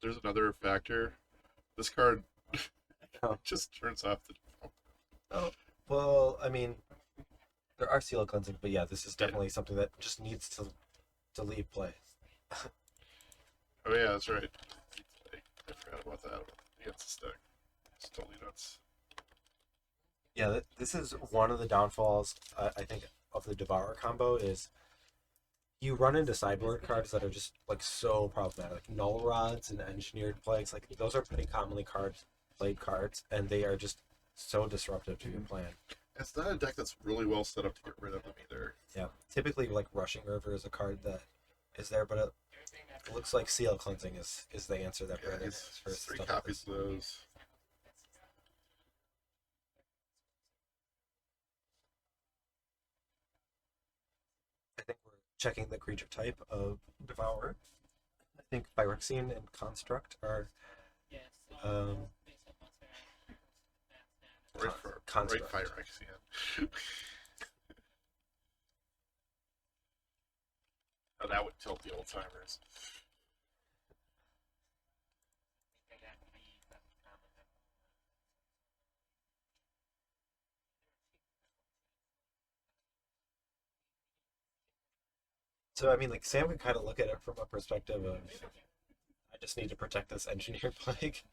Speaker 2: There's another factor. This card
Speaker 1: Oh.
Speaker 2: just turns off the.
Speaker 1: Oh, well, I mean, there are seal cleansing, but yeah, this is definitely something that just needs to leave play.
Speaker 2: Oh yeah, that's right. I forgot about that against the stack. It's totally nuts.
Speaker 1: Yeah, this is one of the downfalls, I think, of the Devour combo is you run into sideboard cards that are just like so problematic. Like Null Rods and Engineered Plagues, like those are pretty commonly played cards, and they are just so disruptive to your plan.
Speaker 2: It's not a deck that's really well set up to get rid of them either.
Speaker 1: Yeah, typically like Rushing River is a card that is there, but it looks like Seal Cleansing is the answer that Brandon has for
Speaker 2: It's 3
Speaker 1: stuff
Speaker 2: copies
Speaker 1: like
Speaker 2: of those.
Speaker 1: I think we're checking the creature type of Devourer. I think Phyrexian and Construct are
Speaker 2: Right Phyrexian. Oh, that would tilt the old timers.
Speaker 1: So I mean, like Sam can kind of look at it from a perspective of, I just need to protect this Engineered Plague.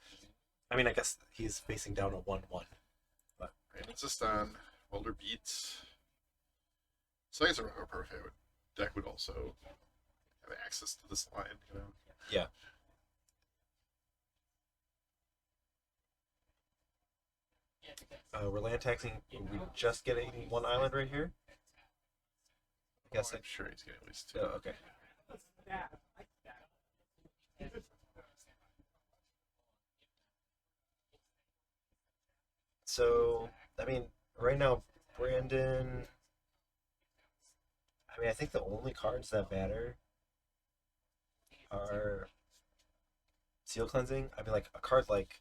Speaker 1: I mean, I guess he's facing down a 1/1, but
Speaker 2: Right, it's just on Welder Beats. So I guess a perfect deck would also have access to this line, you know.
Speaker 1: yeah. We're land taxing. Are we just getting one island right here? I guess.
Speaker 2: I'm sure he's getting at least 2.
Speaker 1: Oh, okay. So, I mean, right now, Brandon. I mean, I think the only cards that matter are Seal Cleansing. I mean, like, a card like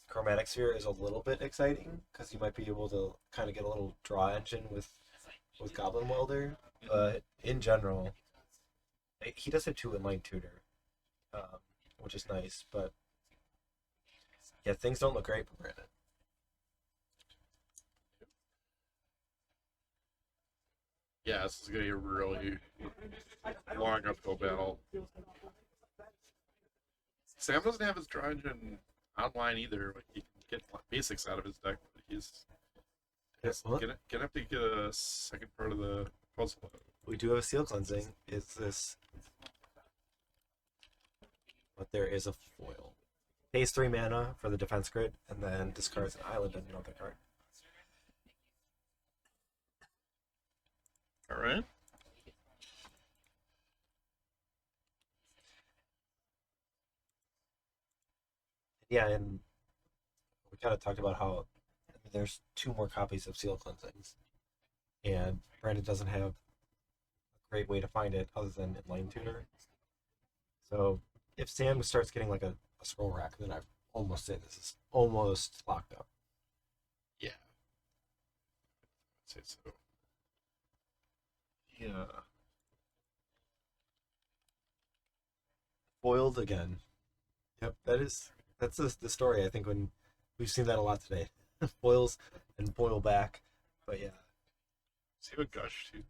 Speaker 1: Chromatic Sphere is a little bit exciting because you might be able to kind of get a little draw engine with Goblin Welder. But in general, he does have 2 inline tutor, which is nice. But yeah, things don't look great for Brandon.
Speaker 2: Yeah, this is going to be a really long uphill battle. Sam doesn't have his draw engine online either. Like, he can get basics out of his deck, but he's gonna have to get a second part of the puzzle.
Speaker 1: We do have a Seal Cleansing. It's this, but there is a foil. Pays 3 mana for the defense grid, and then discards an island and another card.
Speaker 2: All right.
Speaker 1: Yeah, and we kind of talked about how there's 2 more copies of Seal Cleansings, and Brandon doesn't have a great way to find it other than inline tutor. So if Sam starts getting like a scroll rack, then I almost say this is almost locked up.
Speaker 2: Yeah. I'd say so. Yeah.
Speaker 1: Foiled again. Yep, that's the story. I think when we've seen that a lot today. Foils and foil back, but yeah.
Speaker 2: See what Gush too.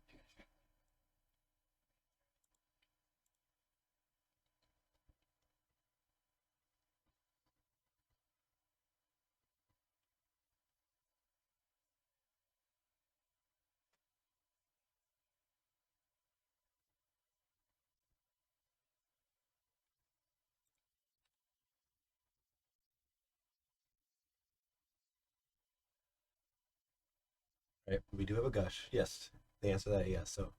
Speaker 1: Right, we do have a gush. Yes, the answer to that yes. So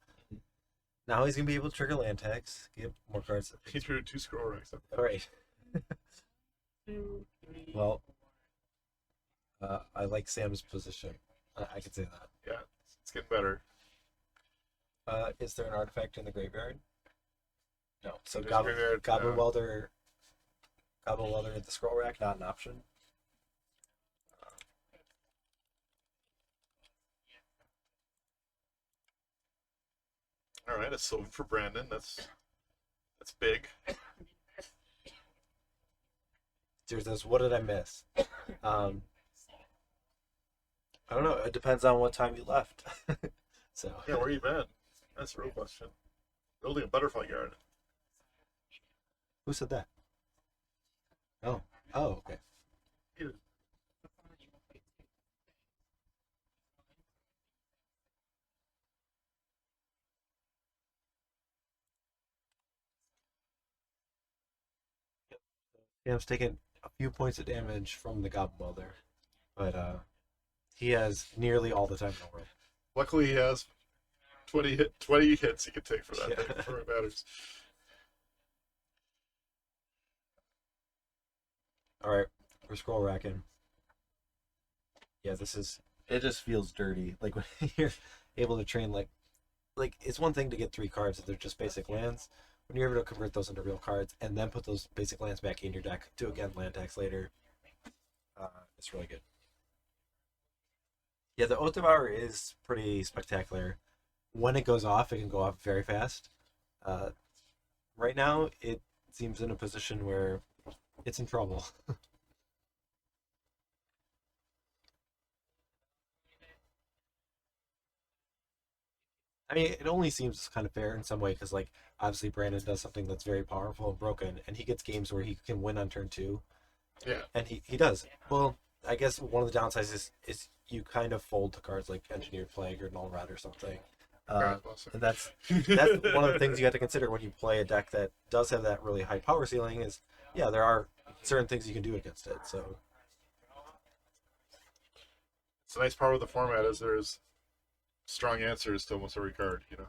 Speaker 1: now he's gonna be able to trigger land tax, get more cards.
Speaker 2: He threw 2 scroll racks up.
Speaker 1: All right. Well, I like Sam's position. I could say that.
Speaker 2: Yeah, it's getting better.
Speaker 1: Is there an artifact in the graveyard? No. So
Speaker 2: There's
Speaker 1: Goblin,
Speaker 2: graveyard,
Speaker 1: Goblin Welder, Goblin Welder at the scroll rack, not an option.
Speaker 2: All right, a silver for Brandon. That's big.
Speaker 1: There's this. What did I miss? Um, I don't know. It depends on what time you left. So
Speaker 2: Yeah, where you been? That's a real question. Building a butterfly garden.
Speaker 1: who said that? Oh, oh, okay.
Speaker 2: You-
Speaker 1: Yeah, I was taking a few points of damage from the Goblin Welder, but he has nearly all the time in the world.
Speaker 2: Luckily, he has 20 hits he can take for that
Speaker 1: Yeah.
Speaker 2: thing before it matters.
Speaker 1: All right, we're scroll racking. Yeah, this is. It just feels dirty. Like when you're able to train like it's one thing to get 3 cards that they're just basic lands. When you're able to convert those into real cards and then put those basic lands back in your deck to again land tax later, it's really good. Yeah, the Oath Devourer is pretty spectacular. When it goes off, it can go off very fast. Uh, right now, it seems in a position where it's in trouble. I mean, it only seems kind of fair in some way because, like, obviously Brandon does something that's very powerful and broken, and he gets games where he can win on turn 2,
Speaker 2: Yeah.
Speaker 1: and he does. Well, I guess one of the downsides is you kind of fold to cards like Engineered Plague or Null Rat or something.
Speaker 2: God bless her.
Speaker 1: And that's one of the things you have to consider when you play a deck that does have that really high power ceiling. Is yeah, there are certain things you can do against it. So
Speaker 2: It's a nice part of the format is there's strong answers to almost every card, you know.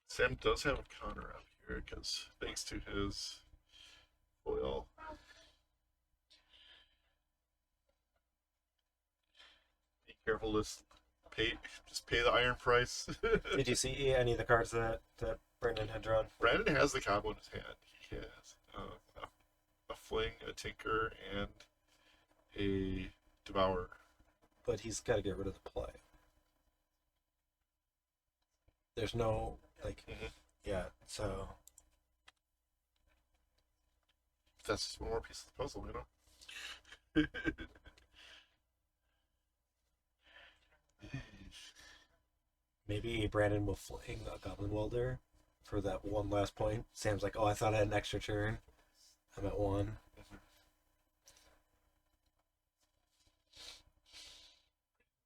Speaker 2: Sam does have a counter up here because thanks to his foil. Be careful to just pay the iron price.
Speaker 1: did you see any of the cards that Brandon had drawn?
Speaker 2: Brandon has the combo in his hand. He has a fling, a tinker, and a devour.
Speaker 1: But he's got to get rid of the play. There's no like, yeah. So
Speaker 2: That's just one more piece of the puzzle, you know.
Speaker 1: maybe Brandon will fling a Goblin Welder for that one last point. Sam's like, oh, I thought I had an extra turn. I'm at 1.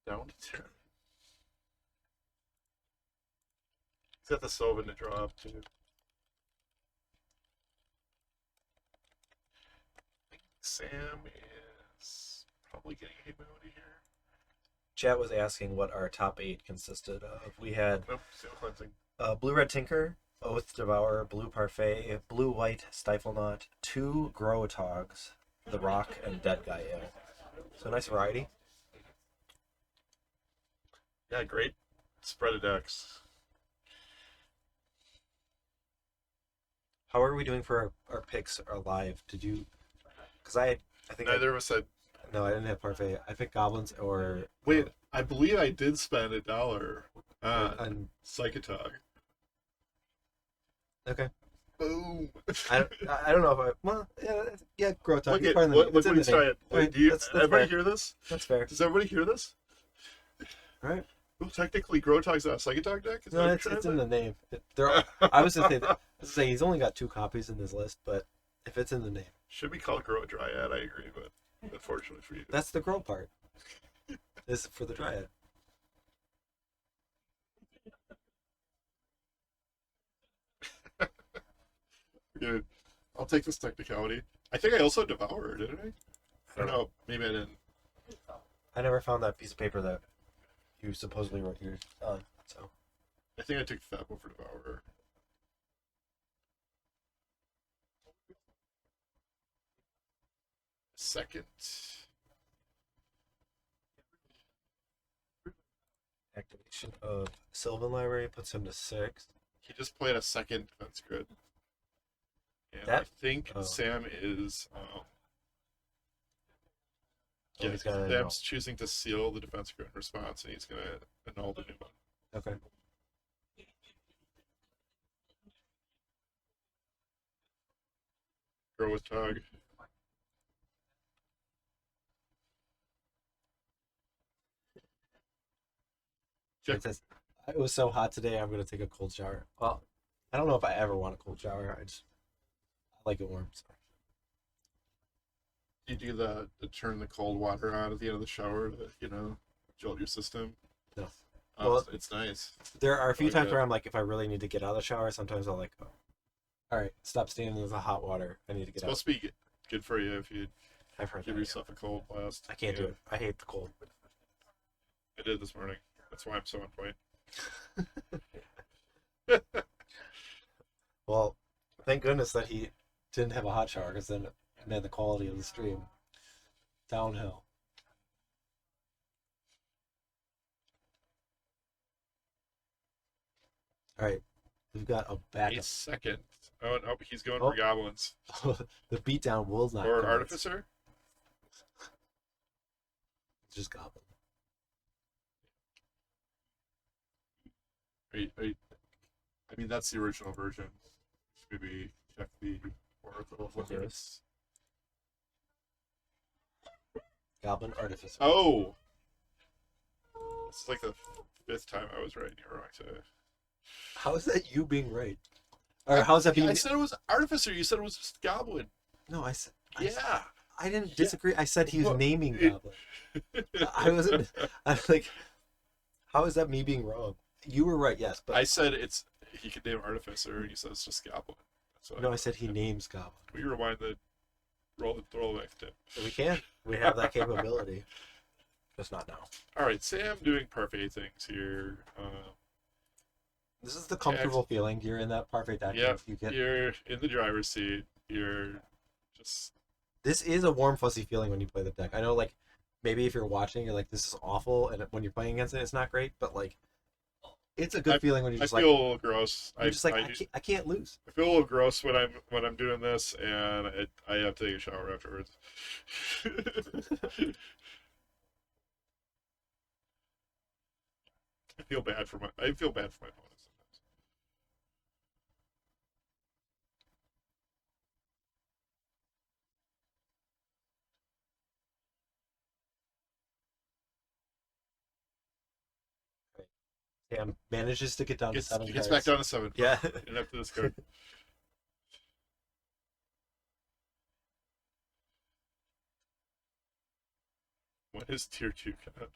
Speaker 2: Down to 10. He's got the Sylvan to draw up too. I think Sam is probably getting a Hypnotic here.
Speaker 1: Chat was asking what our top 8 consisted of. We had
Speaker 2: Nope, Seal Cleansing.
Speaker 1: Blue Red Tinker, Oath Devourer, Blue Parfait, Blue White Stifle Knot, 2 Gro-A-Togs, The Rock, and Deadguy Ale. So nice variety.
Speaker 2: Yeah, great spread of decks.
Speaker 1: How are we doing for our picks are live? Did you? Because I think
Speaker 2: Neither of us said.
Speaker 1: no, I didn't have Parfait. I picked Goblins or
Speaker 2: Wait, I believe I did spend $1 on
Speaker 1: on
Speaker 2: Psychotog.
Speaker 1: okay.
Speaker 2: Boom.
Speaker 1: I don't know if I well yeah Gro-A-Tog.
Speaker 2: Look
Speaker 1: It's
Speaker 2: at
Speaker 1: part of the
Speaker 2: what
Speaker 1: name. It's in
Speaker 2: he's
Speaker 1: the name.
Speaker 2: trying.
Speaker 1: Right,
Speaker 2: Do you,
Speaker 1: that's
Speaker 2: everybody
Speaker 1: fair.
Speaker 2: hear this?
Speaker 1: That's fair.
Speaker 2: Does everybody hear this?
Speaker 1: Right.
Speaker 2: Well, technically, Gro-A-Tog's not a Psychotog deck. Is
Speaker 1: No,
Speaker 2: that
Speaker 1: it's
Speaker 2: what
Speaker 1: it's
Speaker 2: you're
Speaker 1: in
Speaker 2: trying
Speaker 1: the name. I was to say he's only got 2 copies in this list, but if it's in the name,
Speaker 2: Should be called Gro-A-Dryad, I agree, but unfortunately for you.
Speaker 1: that's the grow part. This is for the Dryad.
Speaker 2: Good. I'll take this technicality. I think I also devoured, didn't I? I don't know. Maybe I didn't.
Speaker 1: I never found that piece of paper that you supposedly wrote yours on. So
Speaker 2: I think I took Fabo for devourer. Second.
Speaker 1: Of Sylvan Library puts him to 6.
Speaker 2: He just played a second defense grid. And
Speaker 1: That-
Speaker 2: I think
Speaker 1: oh.
Speaker 2: Sam is
Speaker 1: Oh, he's got to
Speaker 2: Sam's choosing to seal the defense grid in response, and he's gonna annul the new one.
Speaker 1: Okay.
Speaker 2: Gro-A-Tog. Check.
Speaker 1: It says, it was so hot today, I'm going to take a cold shower. Well, I don't know if I ever want a cold shower. I like it warm. So.
Speaker 2: You do the turn the cold water on at the end of the shower to, jolt your system.
Speaker 1: No.
Speaker 2: Oh,
Speaker 1: Well,
Speaker 2: it's nice.
Speaker 1: There are a few
Speaker 2: like
Speaker 1: times
Speaker 2: that.
Speaker 1: where I'm like, if I really need to get out of the shower, sometimes I'll like, oh, all right, stop standing in the hot water. I need to get
Speaker 2: It's
Speaker 1: out.
Speaker 2: supposed to be good for you if you
Speaker 1: I've heard
Speaker 2: give
Speaker 1: that,
Speaker 2: yourself a cold blast.
Speaker 1: yeah. I can't do it. I hate the cold.
Speaker 2: I did this morning. That's why I'm so on point.
Speaker 1: Well, thank goodness that he didn't have a hot shower, because then it made the quality of the stream downhill. All right, we've got a
Speaker 2: A
Speaker 1: backup.
Speaker 2: second. Oh, no, he's going
Speaker 1: Oh.
Speaker 2: for goblins.
Speaker 1: The beatdown will not.
Speaker 2: Or an
Speaker 1: commence.
Speaker 2: artificer?
Speaker 1: Just goblin.
Speaker 2: I mean, that's the original version. Maybe check the orthography.
Speaker 1: Goblin artificer.
Speaker 2: Oh! This is like the 5th time I was right and you were wrong today.
Speaker 1: How is that you being right? Or how's that being?
Speaker 2: I said it was artificer. You said it was just goblin.
Speaker 1: No, I said.
Speaker 2: Yeah.
Speaker 1: I didn't disagree. I said he was
Speaker 2: Well,
Speaker 1: naming goblin. I wasn't. I'm like, how is that me being wrong? You were right, yes, but
Speaker 2: I said he could name artificer, and you said it's just goblin. So
Speaker 1: no, I said he names goblin.
Speaker 2: we rewind the roll back tip.
Speaker 1: We can. We have that capability. Just not now.
Speaker 2: All right, Sam doing parfait things here.
Speaker 1: This is the comfortable feeling. You're in that parfait deck.
Speaker 2: Yeah,
Speaker 1: You get.
Speaker 2: you're in the driver's seat. You're just
Speaker 1: This is a warm, fuzzy feeling when you play the deck. I know, like, maybe if you're watching, you're like, this is awful, and when you're playing against it, it's not great. But like, it's a good feeling when you're
Speaker 2: I
Speaker 1: just
Speaker 2: feel
Speaker 1: like,
Speaker 2: a little gross.
Speaker 1: you're just like, I can't lose.
Speaker 2: I feel a little gross when I'm doing this, and I have to take a shower afterwards. I feel bad for my opponents sometimes.
Speaker 1: Sam manages to get down to 7
Speaker 2: Gets
Speaker 1: cards.
Speaker 2: back down to 7.
Speaker 1: Yeah.
Speaker 2: And up to this card. What is tier 2 cut?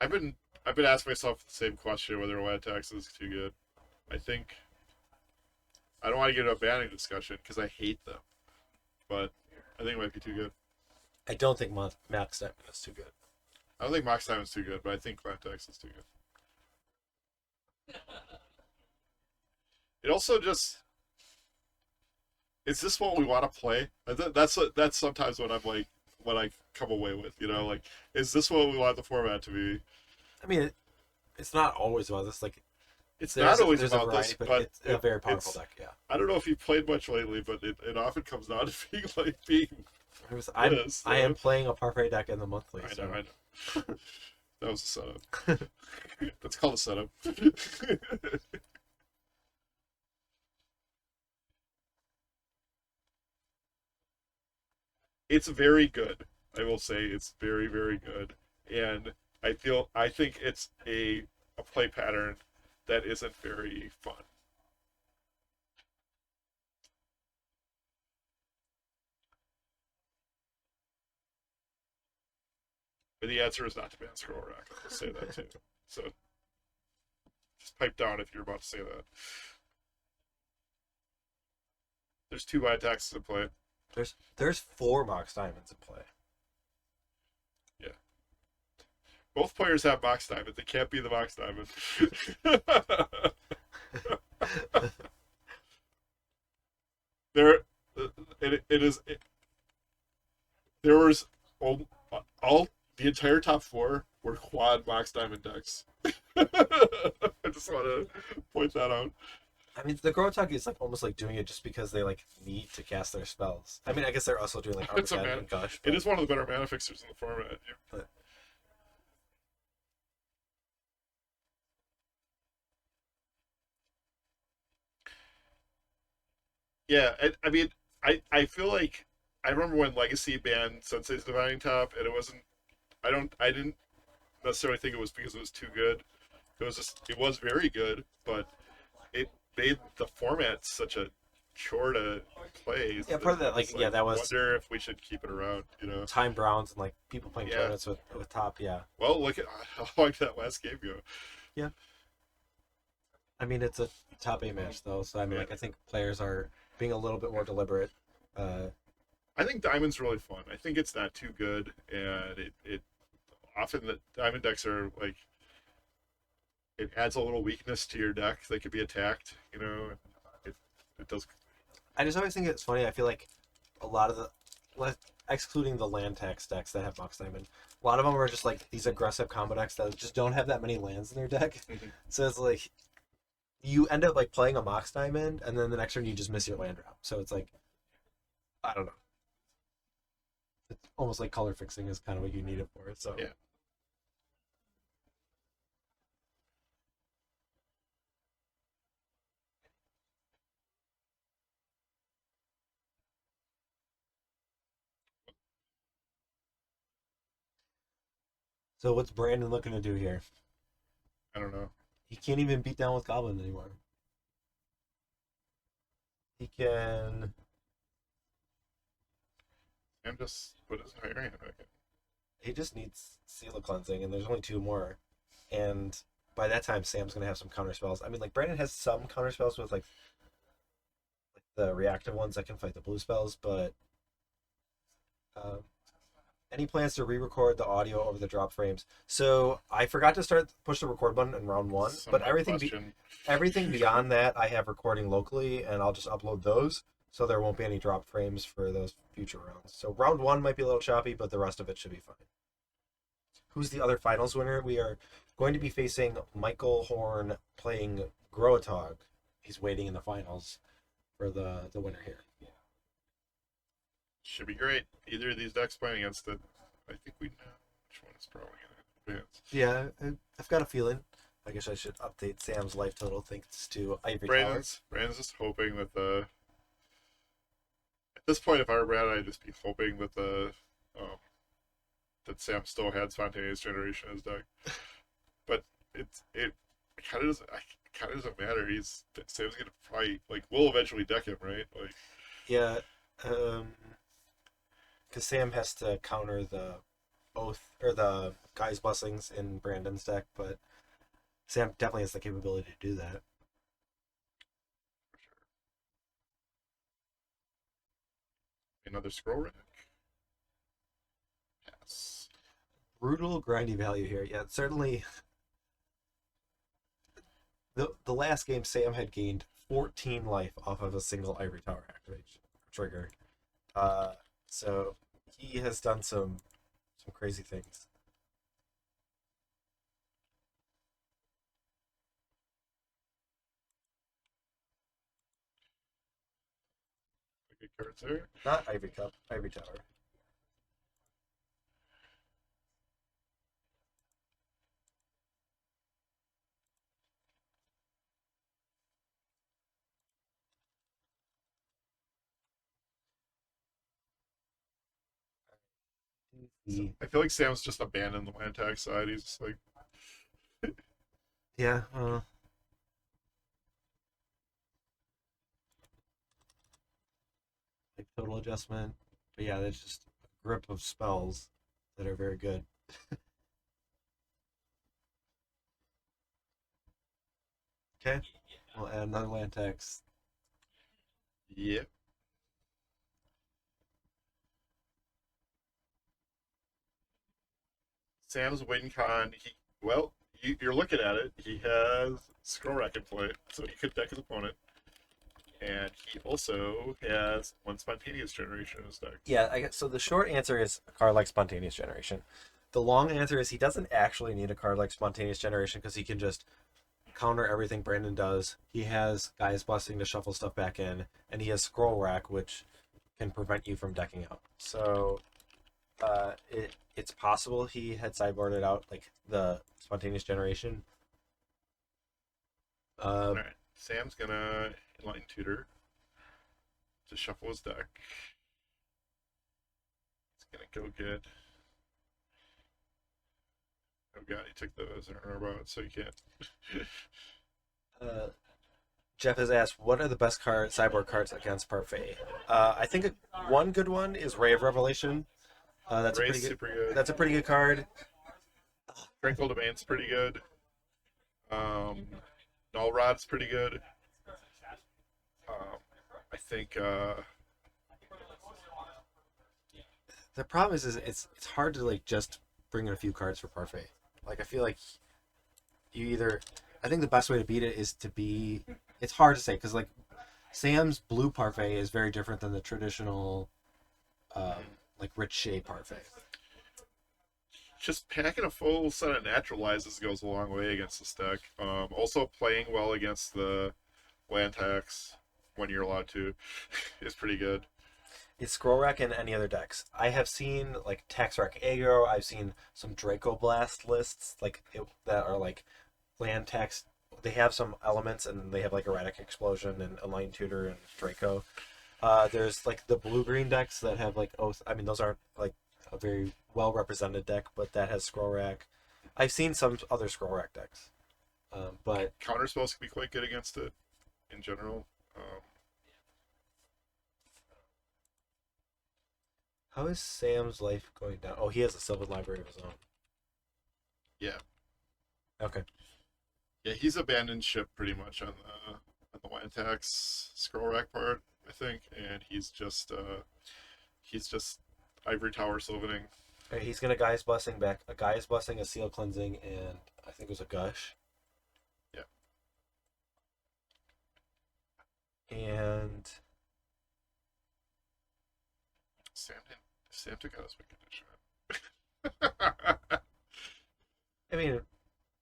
Speaker 2: I've been asking myself the same question whether white attacks is too good. I think I don't want to get into a banning discussion because I hate them, but I think it might be too good.
Speaker 1: I don't think Max Diamond is too good.
Speaker 2: I don't think Mox Diamond is too good, but I think white attacks is too good. It also just is this what we want to play? That's sometimes what I'm like what I come away with, like is this what we want the format to be?
Speaker 1: I mean, it's not always about this. Like,
Speaker 2: It's not always
Speaker 1: there's a
Speaker 2: about
Speaker 1: variety,
Speaker 2: this,
Speaker 1: but
Speaker 2: but
Speaker 1: it's a very powerful deck. Yeah.
Speaker 2: I don't know if you've played much lately, but it often comes down to being
Speaker 1: I
Speaker 2: this,
Speaker 1: am playing a parfait deck in the monthly.
Speaker 2: I
Speaker 1: so.
Speaker 2: know. That was a setup. That's called a setup. It's very good. I will say it's very, very good, and I think it's a play pattern that isn't very fun. But the answer is not to ban Scroll Rack. I'll say that too. So just pipe down if you're about to say that. There's 2 white attacks in play.
Speaker 1: There's 4 Mox Diamonds in play.
Speaker 2: Yeah. Both players have Mox Diamond. They can't be the Mox Diamond. There, it is. There was all the entire top four were quad Mox Diamond decks. I just want to point that out.
Speaker 1: I mean, the Gro-A-Tog is like almost like doing it just because they like need to cast their spells. I mean, I guess they're also doing like
Speaker 2: It's a
Speaker 1: Armageddon
Speaker 2: man.
Speaker 1: and Gush.
Speaker 2: It is one of the better mana fixers in the format.
Speaker 1: But
Speaker 2: Yeah, I mean, I feel like I remember when Legacy banned Sensei's Divining Top, and it wasn't. I didn't necessarily think it was because it was too good. It was just, it was very good, but it made the format such a chore to play.
Speaker 1: yeah, part of that, like,
Speaker 2: It's
Speaker 1: yeah, that was
Speaker 2: wonder if we should keep it around.
Speaker 1: time Browns and like people playing
Speaker 2: Yeah.
Speaker 1: tournaments with top. Yeah,
Speaker 2: Well, look at how long did that last game go.
Speaker 1: yeah. I mean, it's a top 8 match though, so I mean,
Speaker 2: Yeah.
Speaker 1: like, I think players are being a little bit more deliberate.
Speaker 2: I think Diamond's really fun. I think it's not too good, and it often the Diamond decks are like it adds a little weakness to your deck that could be attacked. It it does.
Speaker 1: I just always think it's funny. I feel like a lot of excluding the land tax decks that have Mox Diamond, a lot of them are just like these aggressive combo decks that just don't have that many lands in their deck. So it's like you end up like playing a Mox Diamond, and then the next turn you just miss your land drop. So it's like, I don't know. It's almost like color fixing is kind of what you need it for. So
Speaker 2: Yeah.
Speaker 1: So what's Brandon looking to do here?
Speaker 2: I don't know.
Speaker 1: He can't even beat down with Goblin anymore. He can.
Speaker 2: And just put his higher hand back in.
Speaker 1: He just needs Seal of Cleansing, and there's only 2 more. And by that time, Sam's gonna have some counter spells. I mean, like, Brandon has some counter spells with like the reactive ones that can fight the blue spells, but um, any plans to re-record the audio over the drop frames? So I forgot to push the record button in round 1, but everything beyond that, I have recording locally, and I'll just upload those, so there won't be any drop frames for those future rounds. So round 1 might be a little choppy, but the rest of it should be fine. Who's the other finals winner? We are going to be facing Michael Horn playing Gro-A-Tog. He's waiting in the finals for the winner here.
Speaker 2: Should be great. Either of these decks playing against it. I think we know which one is probably going to advance.
Speaker 1: Yeah, I've got a feeling. I guess I should update Sam's life total thanks to Ivory Tower.
Speaker 2: Brandon's just hoping that at this point, if I were Brandon, I'd just be hoping that that Sam still had Spontaneous Generation in his deck. But it kind of doesn't matter. Sam's gonna probably we'll eventually deck him, right?
Speaker 1: Yeah, because Sam has to counter the Oath or the Guy's Blessings in Brandon's deck, but Sam definitely has the capability to do that.
Speaker 2: For sure. Another scroll rack. Yes.
Speaker 1: Brutal grindy value here. Yeah, certainly. The last game, Sam had gained 14 life off of a single Ivory Tower activation trigger. So he has done some crazy things.
Speaker 2: Good cards there.
Speaker 1: Not Ivory Cup, Ivory Tower.
Speaker 2: I feel like Sam's just abandoned the land tax side. He's just like,
Speaker 1: Yeah. Like total adjustment. But yeah, there's just a grip of spells that are very good. Okay. We'll add another land tax.
Speaker 2: yep. Sam's win con. He you're looking at it. He has Scroll Rack in play, so he could deck his opponent. And he also has one Spontaneous Generation in his deck.
Speaker 1: Yeah, I guess, so the short answer is a card like Spontaneous Generation. The long answer is he doesn't actually need a card like Spontaneous Generation because he can just counter everything Brandon does. He has Gaia's Blessing to shuffle stuff back in, and he has Scroll Rack, which can prevent you from decking out. So it's possible he had sideboarded out like the Spontaneous Generation.
Speaker 2: All right, Sam's gonna Enlighten Tutor to shuffle his deck. He's gonna go get. Oh god, he took those. I don't know about it, so you can't.
Speaker 1: Jeff has asked, what are the best sideboard cards against Parfait? I think one good one is Ray of Revelation. That's
Speaker 2: Ray's
Speaker 1: a pretty good.
Speaker 2: super good.
Speaker 1: That's a pretty good card.
Speaker 2: Tranquil Domain's pretty good. Null Rod's pretty good. I think
Speaker 1: The problem is it's hard to like just bring in a few cards for Parfait. Like I feel like you either. I think the best way to beat it is to be. It's hard to say because like Sam's blue Parfait is very different than the traditional, like Rich Shade Parfait.
Speaker 2: just packing a full set of Naturalizes goes a long way against this deck. Also playing well against the land tax when you're allowed to is pretty good.
Speaker 1: It's Scroll Rack in any other decks. I have seen like Tax Rack Aggro. I've seen some Draco Blast lists that are like land tax. They have some elements and they have like Erratic Explosion and Align Tutor and Draco. There's like the blue green decks that have like Oath. I mean, those aren't like a very well represented deck, but that has Scroll Rack. I've seen some other Scroll Rack decks, but
Speaker 2: Counterspells can be quite good against it in general.
Speaker 1: how is Sam's life going down? Oh, he has a Sylvan Library of his own.
Speaker 2: Yeah.
Speaker 1: Okay.
Speaker 2: Yeah, he's abandoned ship pretty much on the land tax scroll rack part, I think, and he's just Ivory Tower Sylvaning.
Speaker 1: All right, he's gonna Gaia's Blessing back. A Gaia's Blessing, a Seal Cleansing, and I think it was a Gush.
Speaker 2: Yeah.
Speaker 1: And
Speaker 2: Sam took out his Wicked Edition.
Speaker 1: I mean,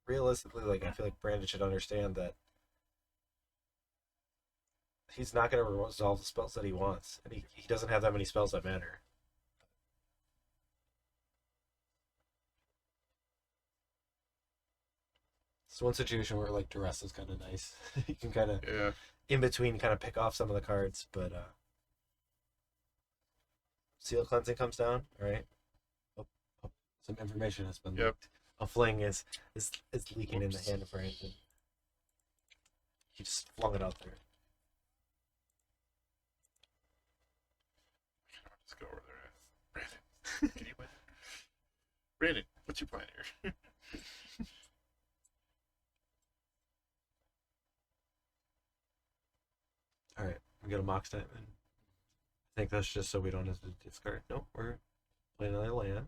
Speaker 1: realistically, like I feel like Brandon should understand that he's not going to resolve the spells that he wants, and he doesn't have that many spells that matter. It's one situation where like Duress is kind of nice. You can kind of
Speaker 2: Yeah.
Speaker 1: in between kind of pick off some of the cards, but Seal Cleansing comes down. All right. Oh, oh, some information has been
Speaker 2: Yep.
Speaker 1: leaked. A fling is leaking in the hand of Brandon. He just flung it out there.
Speaker 2: Let's go over there. Brandon, can you win? Brandon, what's your plan here?
Speaker 1: All right, we got a Mox Diamond. I think that's just so we don't have to discard. Nope, we're playing another land.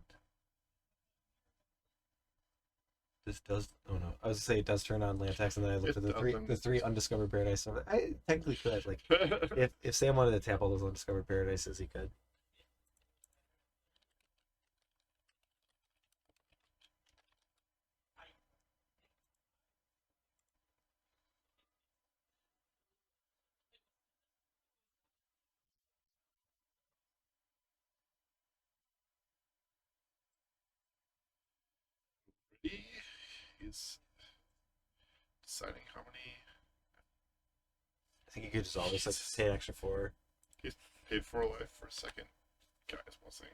Speaker 1: This does. Oh no, I was gonna say it does turn on land tax, and then I looked at the three undiscovered paradise. So I technically could like if Sam wanted to tap all those undiscovered paradises, he could.
Speaker 2: He's deciding how many.
Speaker 1: I think you could just always like pay an extra 4.
Speaker 2: He's paid 4 life for a second. Guys, blessing.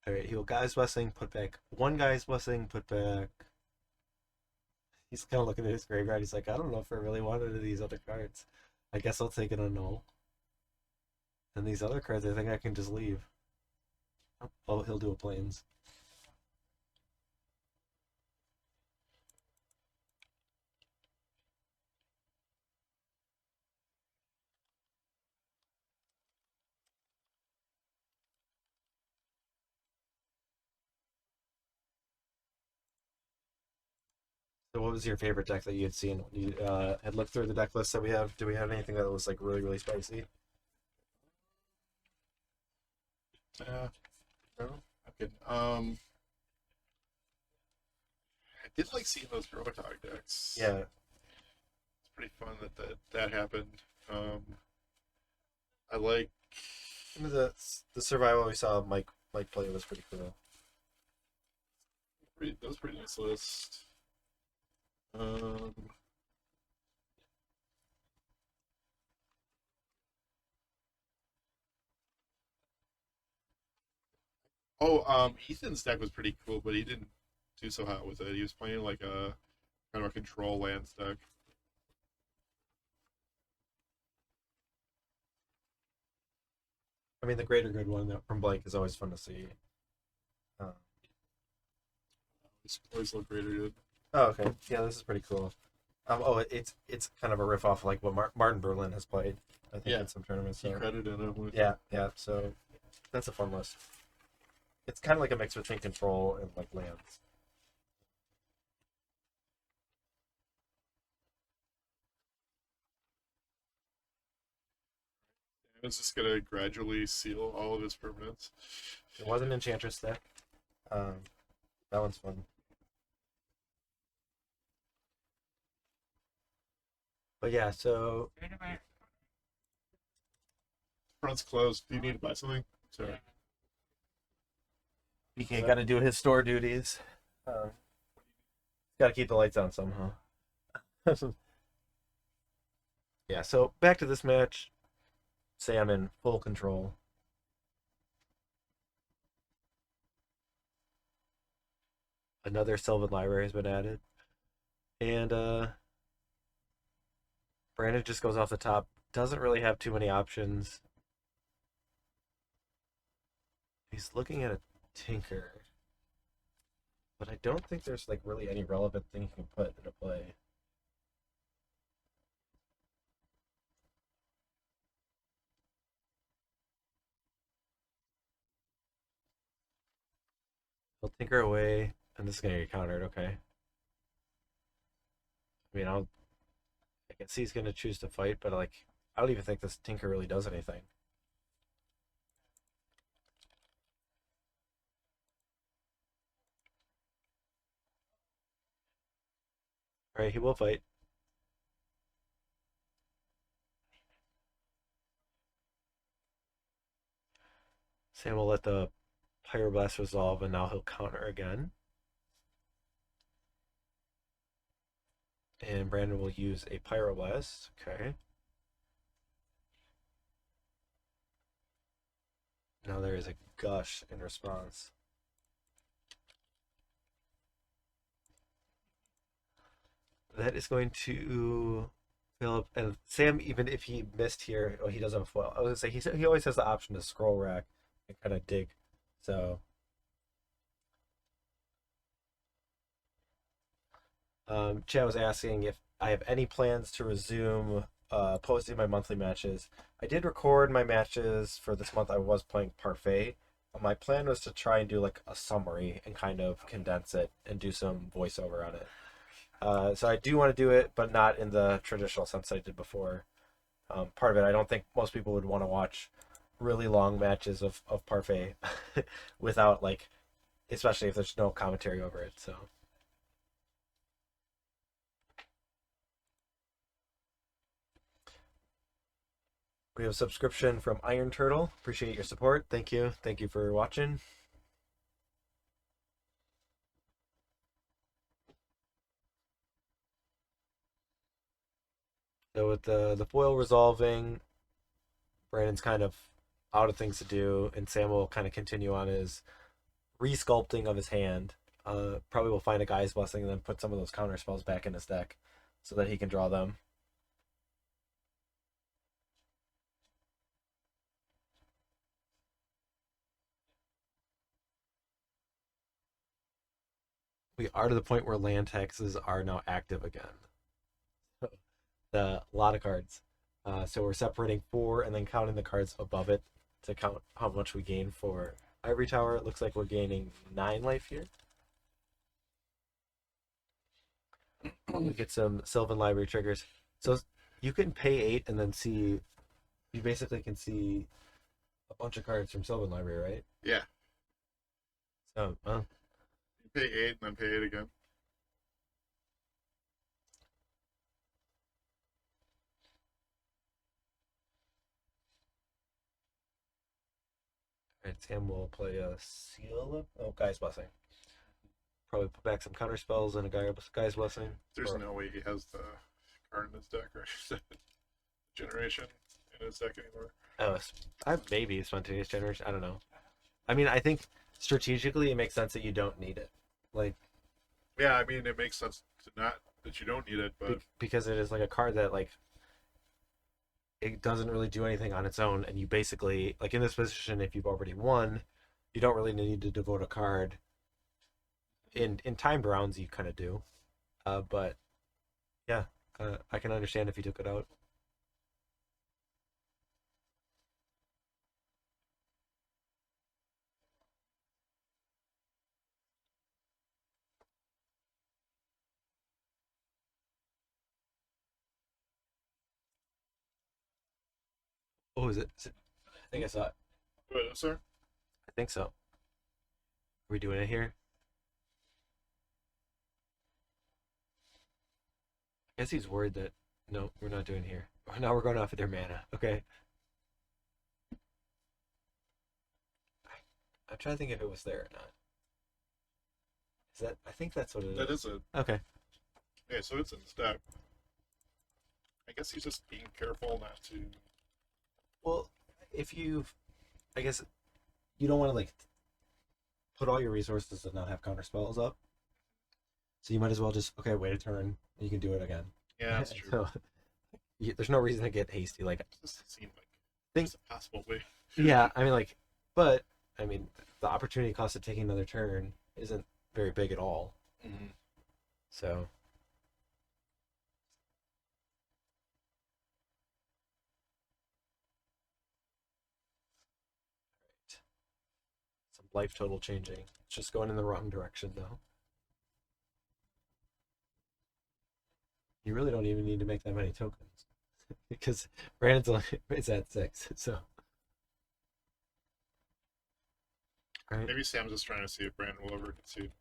Speaker 1: All right, he'll Guy's Blessing, put back one Guy's Blessing, put back. He's kind of looking at his graveyard. He's like, I don't know if I really wanted any of these other cards. I guess I'll take it on null. And these other cards, I think I can just leave. Oh, he'll do a plains. So what was your favorite deck that you had seen? You had looked through the deck list that we have. Do we have anything that was like really, really spicy?
Speaker 2: No. Okay. I did like seeing those Gro-A-Tog decks.
Speaker 1: Yeah.
Speaker 2: It's pretty fun that happened. I like.
Speaker 1: Some of the survival we saw Mike play was pretty cool.
Speaker 2: That was a pretty nice list. Um, Ethan's deck was pretty cool, but he didn't do so hot with it. He was playing like a kind of a control lands deck.
Speaker 1: I mean, the greater good one from Blake is always fun to see.
Speaker 2: It's always look greater good.
Speaker 1: Oh, okay. Yeah, this is pretty cool. It's kind of a riff off like what Martin Berlin has played. I think in some tournaments.
Speaker 2: He
Speaker 1: So.
Speaker 2: credited him with.
Speaker 1: Yeah. So that's a fun list. It's kind of like a mix between control and like lands.
Speaker 2: It's just gonna gradually seal all of his permanents.
Speaker 1: It wasn't Enchantress deck. That one's fun. But yeah, so
Speaker 2: Front's closed. Do you need to buy something? Sorry.
Speaker 1: BK got to do his store duties. Got to keep the lights on somehow. Yeah, so back to this match. Sam in full control. Another Sylvan Library has been added. And Brandon just goes off the top. Doesn't really have too many options. He's looking at a Tinker. But I don't think there's like really any relevant thing he can put into play. He'll Tinker away, and this is gonna get countered, okay. I mean, I can see he's gonna choose to fight, but like I don't even think this Tinker really does anything. Alright, he will fight. Sam will let the Pyroblast resolve, and now he'll counter again. And Brandon will use a Pyroblast. Okay. Now there is a Gush in response. That is going to fill up. And Sam, even if he missed here, oh, he does have a foil. I was going to say, he always has the option to scroll rack and kind of dig. So. Chad was asking if I have any plans to resume posting my monthly matches. I did record my matches for this month. I was playing Parfait. My plan was to try and do like a summary and kind of condense it and do some voiceover on it. So I do want to do it, but not in the traditional sense I did before. Part of it, I don't think most people would want to watch really long matches of Parfait without like, especially if there's no commentary over it. So. We have a subscription from Iron Turtle. Appreciate your support. Thank you. Thank you for watching. So with the foil resolving, Brandon's kind of out of things to do, and Sam will kind of continue on his resculpting of his hand. Probably will find a Guy's Blessing and then put some of those counter spells back in his deck so that he can draw them. We are to the point where land taxes are now active again. A lot of cards. So we're separating 4 and then counting the cards above it to count how much we gain for Ivory Tower. It looks like we're gaining 9 life here. We get some Sylvan Library triggers. So you can pay 8 and then see. You basically can see a bunch of cards from Sylvan Library, right?
Speaker 2: Yeah.
Speaker 1: So,
Speaker 2: You pay 8 and then pay 8 again.
Speaker 1: Alright, Sam will play a Seal. Oh, Guy's Blessing. Probably put back some counter spells and a Guy's Blessing.
Speaker 2: There's no way he has the card in his deck, right? Generation in his deck anymore.
Speaker 1: Oh, maybe Spontaneous Generation. I don't know. I mean, I think strategically it makes sense that you don't need it. Like,
Speaker 2: yeah, I mean, it makes sense to not that you don't need it, but
Speaker 1: because it is like a card that like it doesn't really do anything on its own, and you basically like in this position, if you've already won, you don't really need to devote a card. In timed rounds, you kind of do, but yeah, I can understand if you took it out. Oh, is it? I think I saw it.
Speaker 2: What, sir?
Speaker 1: I think so. Are we doing it here? I guess he's worried that no, we're not doing it here. Now we're going off of their mana. Okay. I'm trying to think if it was there or not. Is that? I think that's what it is.
Speaker 2: That is it.
Speaker 1: Okay.
Speaker 2: Yeah, so it's in his deck. I guess he's just being careful not to.
Speaker 1: Well, if you've, I guess you don't want to like put all your resources and not have counter spells up. So you might as well just wait a turn and you can do it again.
Speaker 2: Yeah, that's true.
Speaker 1: So there's no reason to get hasty. Like,
Speaker 2: It just seemed like
Speaker 1: think,
Speaker 2: a possible way.
Speaker 1: yeah, I mean, like, but I mean, the opportunity cost of taking another turn isn't very big at all.
Speaker 2: Mm-hmm.
Speaker 1: So. Some life total changing. It's just going in the wrong direction, though. You really don't even need to make that many tokens because Brandon's it's at 6. So,
Speaker 2: right. Maybe Sam's just trying to see if Brandon will ever concede.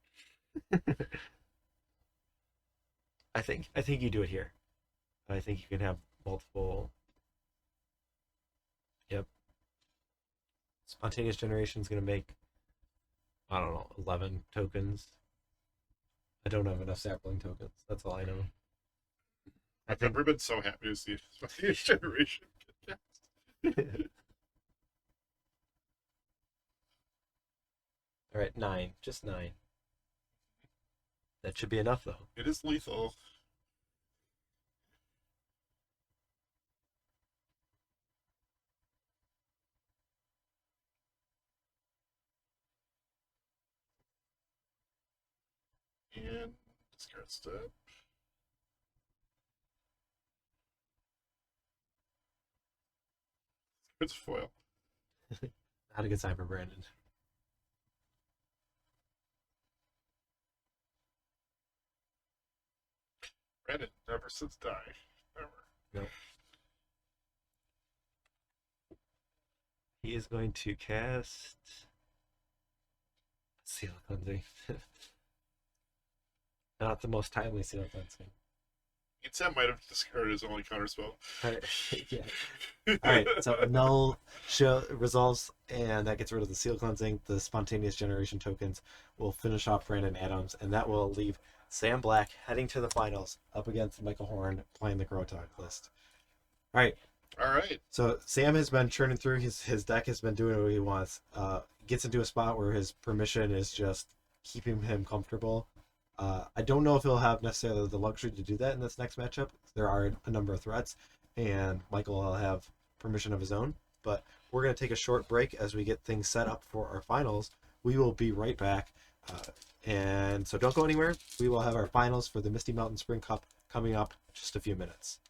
Speaker 1: I think you do it here. I think you can have multiple. Yep. Spontaneous Generation is going to make, I don't know, 11 tokens. I don't have enough sapling tokens. That's all I know.
Speaker 2: I've never been so happy to see Spontaneous Generation get cast.
Speaker 1: All right, 9. Just 9. That should be enough, though.
Speaker 2: It is lethal. And discard step. It's foil.
Speaker 1: Not a good sign for Brandon.
Speaker 2: Brandon never sits die. Never.
Speaker 1: No. He is going to cast Seal Cleansing. Not the most timely Seal Cleansing.
Speaker 2: Sam might have discarded his only counterspell.
Speaker 1: Yeah. Alright, so null resolves, and that gets rid of the Seal Cleansing. The Spontaneous Generation tokens will finish off Brandon Adams, and that will leave Sam Black heading to the finals up against Michael Horn playing the Gro-A-Tog list. Alright.
Speaker 2: Alright.
Speaker 1: So Sam has been churning through his deck, has been doing what he wants. Gets into a spot where his permission is just keeping him comfortable. I don't know if he'll have necessarily the luxury to do that in this next matchup. There are a number of threats, and Michael will have permission of his own. But we're going to take a short break as we get things set up for our finals. We will be right back. And so don't go anywhere. We will have our finals for the Misty Mountain Spring Cup coming up in just a few minutes.